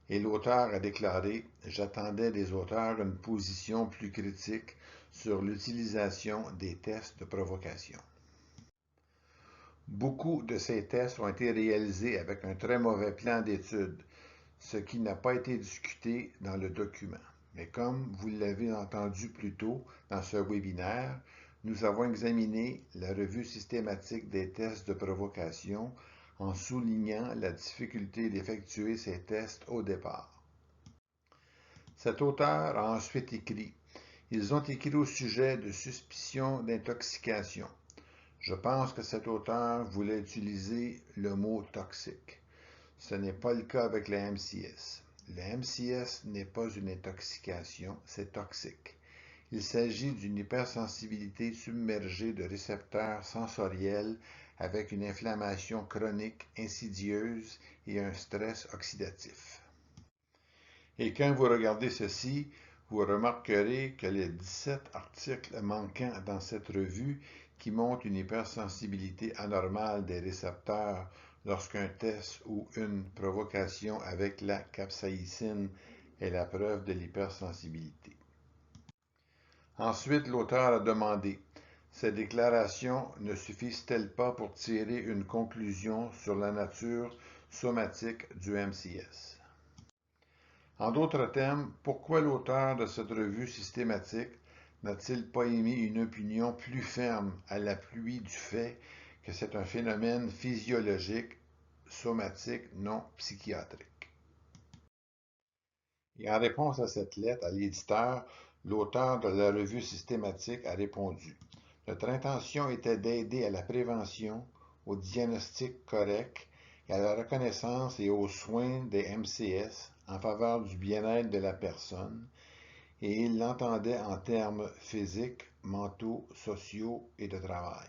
Et l'auteur a déclaré « J'attendais des auteurs une position plus critique sur l'utilisation des tests de provocation. » Beaucoup de ces tests ont été réalisés avec un très mauvais plan d'étude, ce qui n'a pas été discuté dans le document. Mais comme vous l'avez entendu plus tôt dans ce webinaire, nous avons examiné la revue systématique des tests de provocation en soulignant la difficulté d'effectuer ces tests au départ. Cet auteur a ensuite écrit « Ils ont écrit au sujet de suspicion d'intoxication. Je pense que cet auteur voulait utiliser le mot toxique. Ce n'est pas le cas avec le MCS. Le MCS n'est pas une intoxication, c'est toxique. Il s'agit d'une hypersensibilité submergée de récepteurs sensoriels avec une inflammation chronique insidieuse et un stress oxydatif. » Et quand vous regardez ceci, vous remarquerez que les 17 articles manquants dans cette revue qui montrent une hypersensibilité anormale des récepteurs lorsqu'un test ou une provocation avec la capsaïcine est la preuve de l'hypersensibilité. Ensuite, l'auteur a demandé « Ces déclarations ne suffisent-elles pas pour tirer une conclusion sur la nature somatique du MCS? » En d'autres termes, pourquoi l'auteur de cette revue systématique n'a-t-il pas émis une opinion plus ferme à l'appui du fait que c'est un phénomène physiologique, somatique, non psychiatrique? Et en réponse à cette lettre à l'éditeur, l'auteur de la revue systématique a répondu « Notre intention était d'aider à la prévention, au diagnostic correct et à la reconnaissance et aux soins des MCS en faveur du bien-être de la personne, et il l'entendait en termes physiques, mentaux, sociaux et de travail.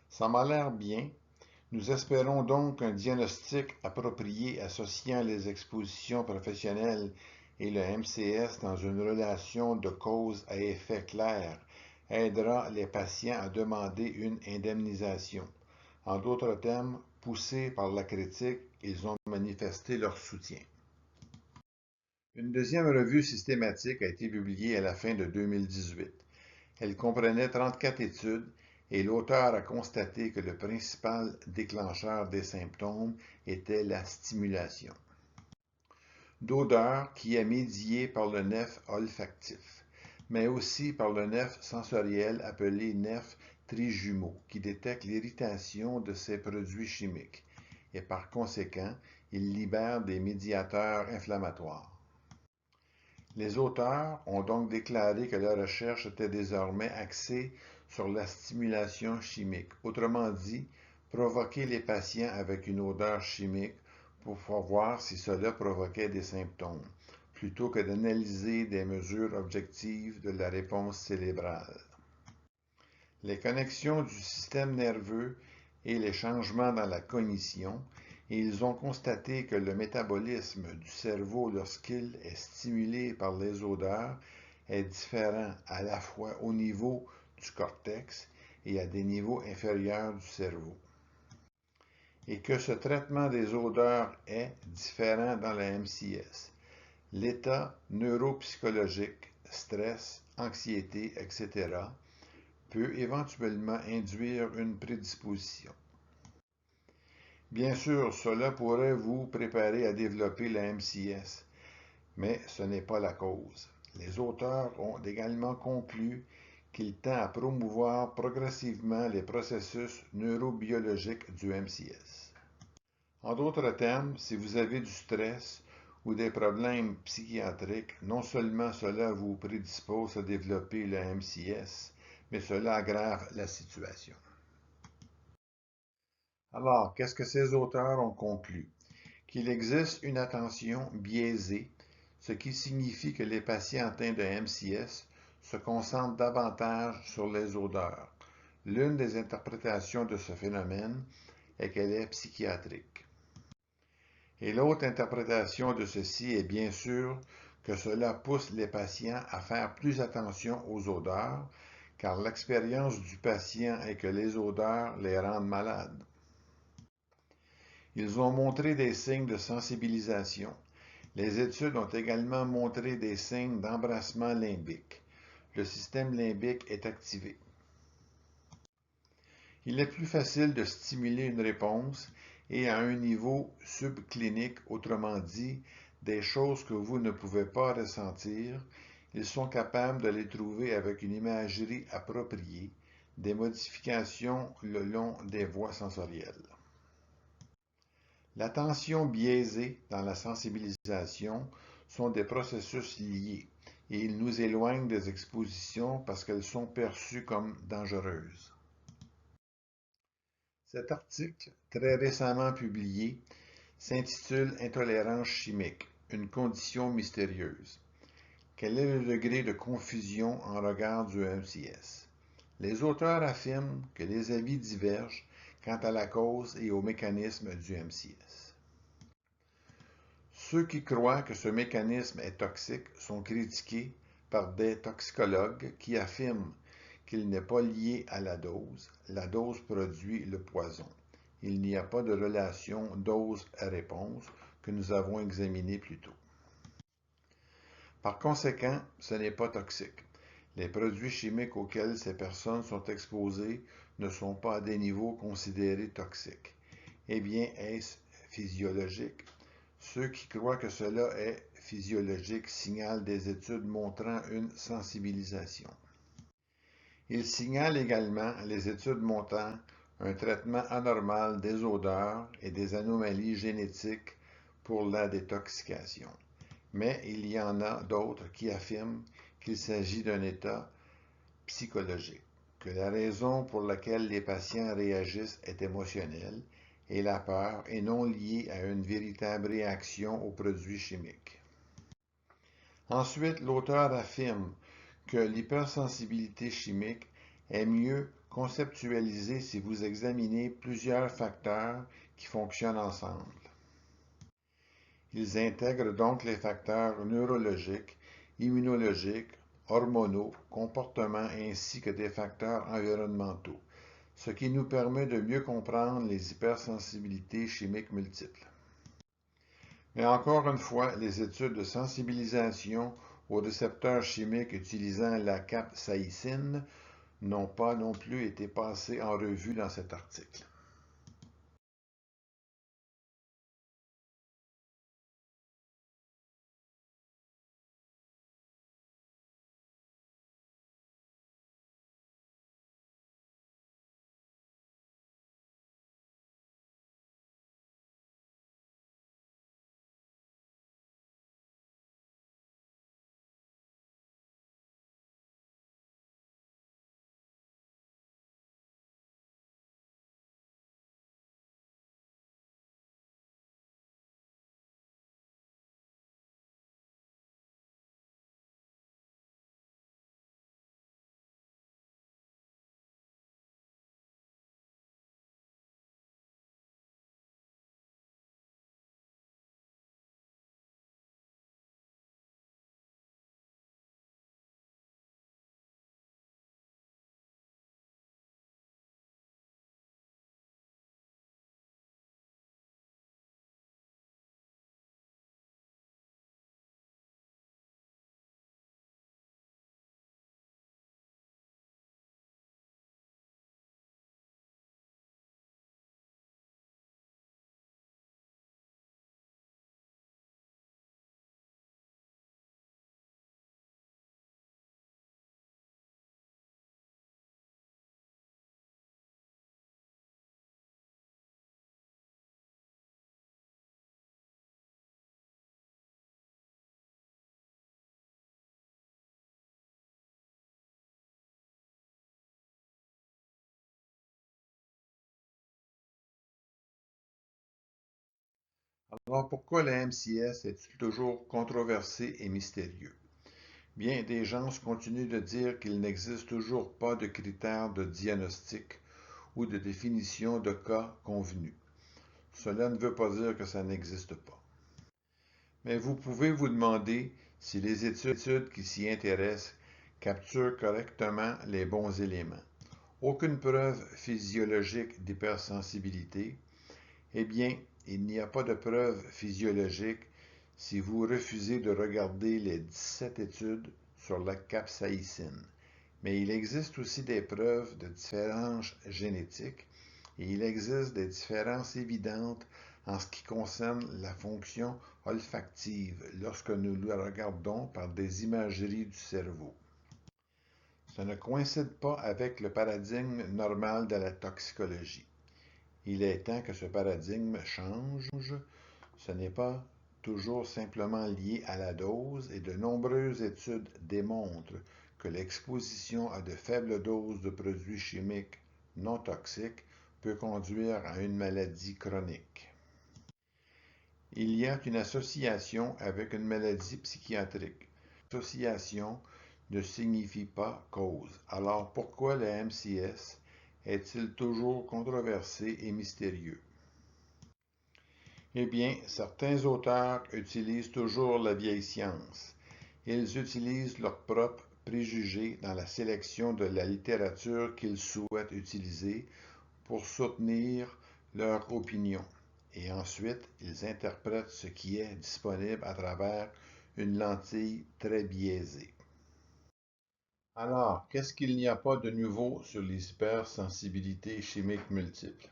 Ça m'a l'air bien. Nous espérons donc qu'un diagnostic approprié associant les expositions professionnelles et le MCS dans une relation de cause à effet clair aidera les patients à demander une indemnisation. En d'autres termes, poussés par la critique, ils ont manifesté leur soutien. Une deuxième revue systématique a été publiée à la fin de 2018. Elle comprenait 34 études et l'auteur a constaté que le principal déclencheur des symptômes était la stimulation d'odeur qui est médiée par le nerf olfactif, mais aussi par le nerf sensoriel appelé nerf trijumeau, qui détecte l'irritation de ces produits chimiques, et par conséquent, il libère des médiateurs inflammatoires. Les auteurs ont donc déclaré que leur recherche était désormais axée sur la stimulation chimique, autrement dit, provoquer les patients avec une odeur chimique pour voir si cela provoquait des symptômes, plutôt que d'analyser des mesures objectives de la réponse cérébrale. Les connexions du système nerveux et les changements dans la cognition, et ils ont constaté que le métabolisme du cerveau lorsqu'il est stimulé par les odeurs est différent à la fois au niveau du cortex et à des niveaux inférieurs du cerveau. Et que ce traitement des odeurs est différent dans la MCS. L'état neuropsychologique, stress, anxiété, etc., peut éventuellement induire une prédisposition. Bien sûr, cela pourrait vous préparer à développer la MCS, mais ce n'est pas la cause. Les auteurs ont également conclu qu'il tend à promouvoir progressivement les processus neurobiologiques du MCS. En d'autres termes, si vous avez du stress ou des problèmes psychiatriques, non seulement cela vous prédispose à développer le MCS, mais cela aggrave la situation. Alors, qu'est-ce que ces auteurs ont conclu? Qu'il existe une attention biaisée, ce qui signifie que les patients atteints de MCS se concentrent davantage sur les odeurs. L'une des interprétations de ce phénomène est qu'elle est psychiatrique. Et l'autre interprétation de ceci est bien sûr que cela pousse les patients à faire plus attention aux odeurs, car l'expérience du patient est que les odeurs les rendent malades. Ils ont montré des signes de sensibilisation. Les études ont également montré des signes d'embrassement limbique. Le système limbique est activé. Il est plus facile de stimuler une réponse et à un niveau subclinique, autrement dit, des choses que vous ne pouvez pas ressentir, ils sont capables de les trouver avec une imagerie appropriée, des modifications le long des voies sensorielles. L'attention biaisée dans la sensibilisation sont des processus liés et ils nous éloignent des expositions parce qu'elles sont perçues comme dangereuses. Cet article, très récemment publié, s'intitule Intolérance chimique, une condition mystérieuse. Quel est le degré de confusion en regard du MCS? Les auteurs affirment que les avis divergent quant à la cause et au mécanisme du MCS. Ceux qui croient que ce mécanisme est toxique sont critiqués par des toxicologues qui affirment qu'il n'est pas lié à la dose produit le poison. Il n'y a pas de relation dose-réponse que nous avons examiné plus tôt. Par conséquent, ce n'est pas toxique. Les produits chimiques auxquels ces personnes sont exposées ne sont pas à des niveaux considérés toxiques. Eh bien, est-ce physiologique? Ceux qui croient que cela est physiologique signalent des études montrant une sensibilisation. Ils signalent également les études montrant un traitement anormal des odeurs et des anomalies génétiques pour la détoxication. Mais il y en a d'autres qui affirment qu'il s'agit d'un état psychologique, que la raison pour laquelle les patients réagissent est émotionnelle et la peur est non liée à une véritable réaction aux produits chimiques. Ensuite, l'auteur affirme que l'hypersensibilité chimique est mieux conceptualisée si vous examinez plusieurs facteurs qui fonctionnent ensemble. Ils intègrent donc les facteurs neurologiques, immunologiques, hormonaux, comportements ainsi que des facteurs environnementaux, ce qui nous permet de mieux comprendre les hypersensibilités chimiques multiples. Mais encore une fois, les études de sensibilisation aux récepteurs chimiques utilisant la capsaïcine n'ont pas non plus été passés en revue dans cet article. Alors pourquoi la MCS est-il toujours controversé et mystérieux? Bien, des gens continuent de dire qu'il n'existe toujours pas de critères de diagnostic ou de définition de cas convenus. Cela ne veut pas dire que ça n'existe pas. Mais vous pouvez vous demander si les études qui s'y intéressent capturent correctement les bons éléments. Aucune preuve physiologique d'hypersensibilité. Eh bien, il n'y a pas de preuve physiologique si vous refusez de regarder les 17 études sur la capsaïcine. Mais il existe aussi des preuves de différences génétiques et il existe des différences évidentes en ce qui concerne la fonction olfactive lorsque nous la regardons par des imageries du cerveau. Ça ne coïncide pas avec le paradigme normal de la toxicologie. Il est temps que ce paradigme change. Ce n'est pas toujours simplement lié à la dose et de nombreuses études démontrent que l'exposition à de faibles doses de produits chimiques non toxiques peut conduire à une maladie chronique. Il y a une association avec une maladie psychiatrique. Association ne signifie pas cause. Alors pourquoi le MCS est-il toujours controversé et mystérieux? Eh bien, certains auteurs utilisent toujours la vieille science. Ils utilisent leurs propres préjugés dans la sélection de la littérature qu'ils souhaitent utiliser pour soutenir leur opinion. Et ensuite, ils interprètent ce qui est disponible à travers une lentille très biaisée. Alors, qu'est-ce qu'il n'y a pas de nouveau sur les hypersensibilités chimiques multiples?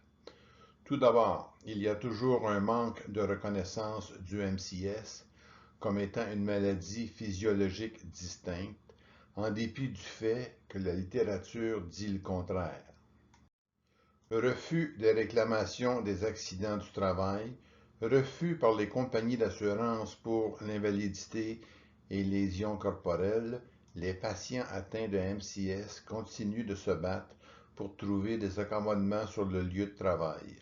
Tout d'abord, il y a toujours un manque de reconnaissance du MCS comme étant une maladie physiologique distincte, en dépit du fait que la littérature dit le contraire. Refus des réclamations des accidents du travail, refus par les compagnies d'assurance pour l'invalidité et lésions corporelles, les patients atteints de MCS continuent de se battre pour trouver des accommodements sur le lieu de travail.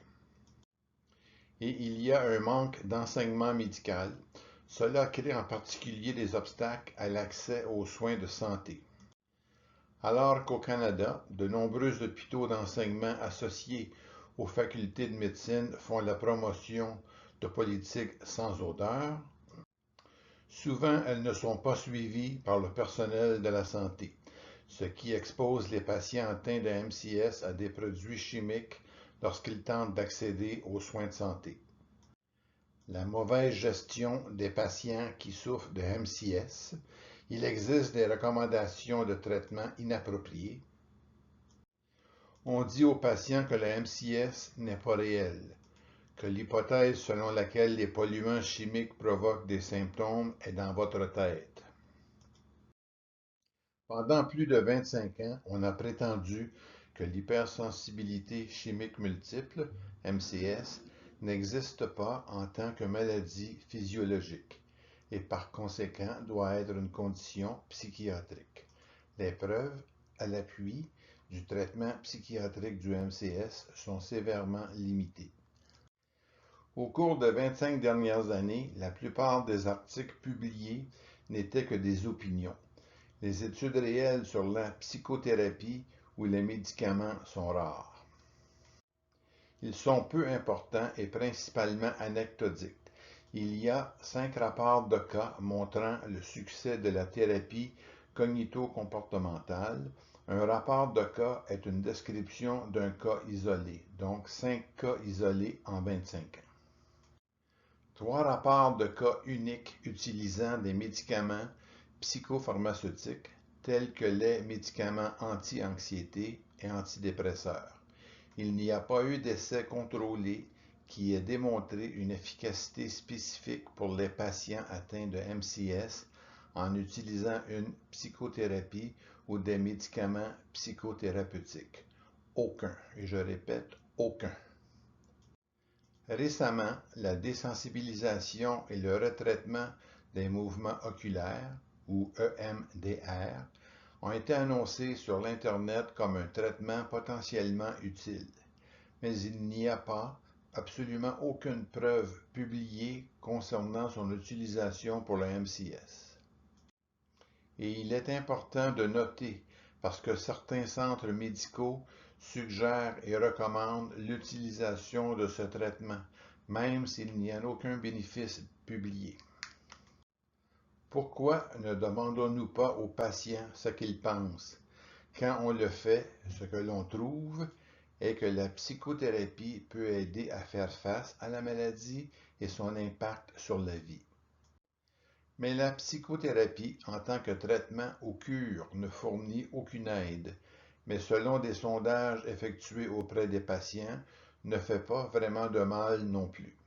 Et il y a un manque d'enseignement médical. Cela crée en particulier des obstacles à l'accès aux soins de santé. Alors qu'au Canada, de nombreux hôpitaux d'enseignement associés aux facultés de médecine font la promotion de politiques sans odeur, souvent elles ne sont pas suivies par le personnel de la santé, ce qui expose les patients atteints de MCS à des produits chimiques lorsqu'ils tentent d'accéder aux soins de santé. La mauvaise gestion des patients qui souffrent de MCS. Il existe des recommandations de traitement inappropriées. On dit aux patients que la MCS n'est pas réelle, que l'hypothèse selon laquelle les polluants chimiques provoquent des symptômes est dans votre tête. Pendant plus de 25 ans, on a prétendu que l'hypersensibilité chimique multiple, MCS, n'existe pas en tant que maladie physiologique et par conséquent doit être une condition psychiatrique. Les preuves à l'appui du traitement psychiatrique du MCS sont sévèrement limitées. Au cours des 25 dernières années, la plupart des articles publiés n'étaient que des opinions. Les études réelles sur la psychothérapie ou les médicaments sont rares. Ils sont peu importants et principalement anecdotiques. Il y a 5 rapports de cas montrant le succès de la thérapie cognito-comportementale. Un rapport de cas est une description d'un cas isolé, donc 5 cas isolés en 25 ans. 3 rapports de cas uniques utilisant des médicaments psychopharmaceutiques tels que les médicaments anti-anxiété et antidépresseurs. Il n'y a pas eu d'essai contrôlé qui ait démontré une efficacité spécifique pour les patients atteints de MCS en utilisant une psychothérapie ou des médicaments psychothérapeutiques. Aucun, et je répète, aucun. Récemment, la désensibilisation et le retraitement des mouvements oculaires, ou EMDR, ont été annoncés sur l'Internet comme un traitement potentiellement utile, mais il n'y a pas absolument aucune preuve publiée concernant son utilisation pour le MCS. Et il est important de noter, parce que certains centres médicaux suggèrent et recommandent l'utilisation de ce traitement, même s'il n'y a aucun bénéfice publié. Pourquoi ne demandons-nous pas aux patients ce qu'ils pensent? Quand on le fait, ce que l'on trouve est que la psychothérapie peut aider à faire face à la maladie et son impact sur la vie. Mais la psychothérapie, en tant que traitement ou cure, ne fournit aucune aide, mais selon des sondages effectués auprès des patients, ne fait pas vraiment de mal non plus.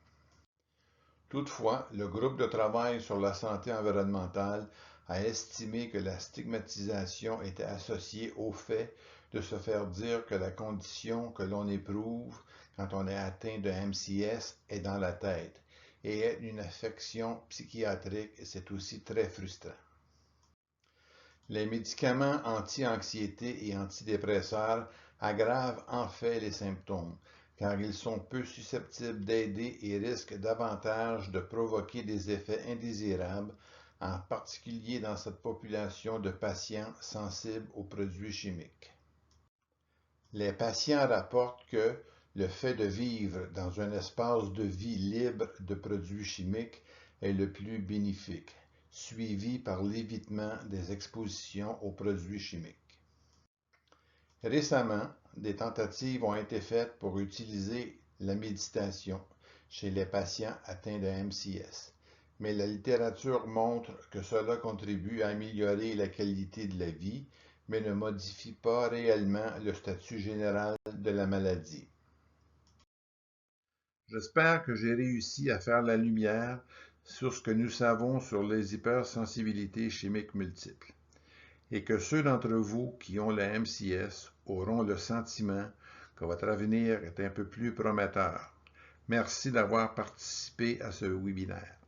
Toutefois, le groupe de travail sur la santé environnementale a estimé que la stigmatisation était associée au fait de se faire dire que la condition que l'on éprouve quand on est atteint de MCS est dans la tête et est une affection psychiatrique, et c'est aussi très frustrant. Les médicaments anti-anxiété et antidépresseurs aggravent en fait les symptômes, car ils sont peu susceptibles d'aider et risquent davantage de provoquer des effets indésirables, en particulier dans cette population de patients sensibles aux produits chimiques. Les patients rapportent que le fait de vivre dans un espace de vie libre de produits chimiques est le plus bénéfique, suivi par l'évitement des expositions aux produits chimiques. Récemment, des tentatives ont été faites pour utiliser la méditation chez les patients atteints de MCS, mais la littérature montre que cela contribue à améliorer la qualité de la vie, mais ne modifie pas réellement le statut général de la maladie. J'espère que j'ai réussi à faire la lumière sur ce que nous savons sur les hypersensibilités chimiques multiples, et que ceux d'entre vous qui ont la MCS auront le sentiment que votre avenir est un peu plus prometteur. Merci d'avoir participé à ce webinaire.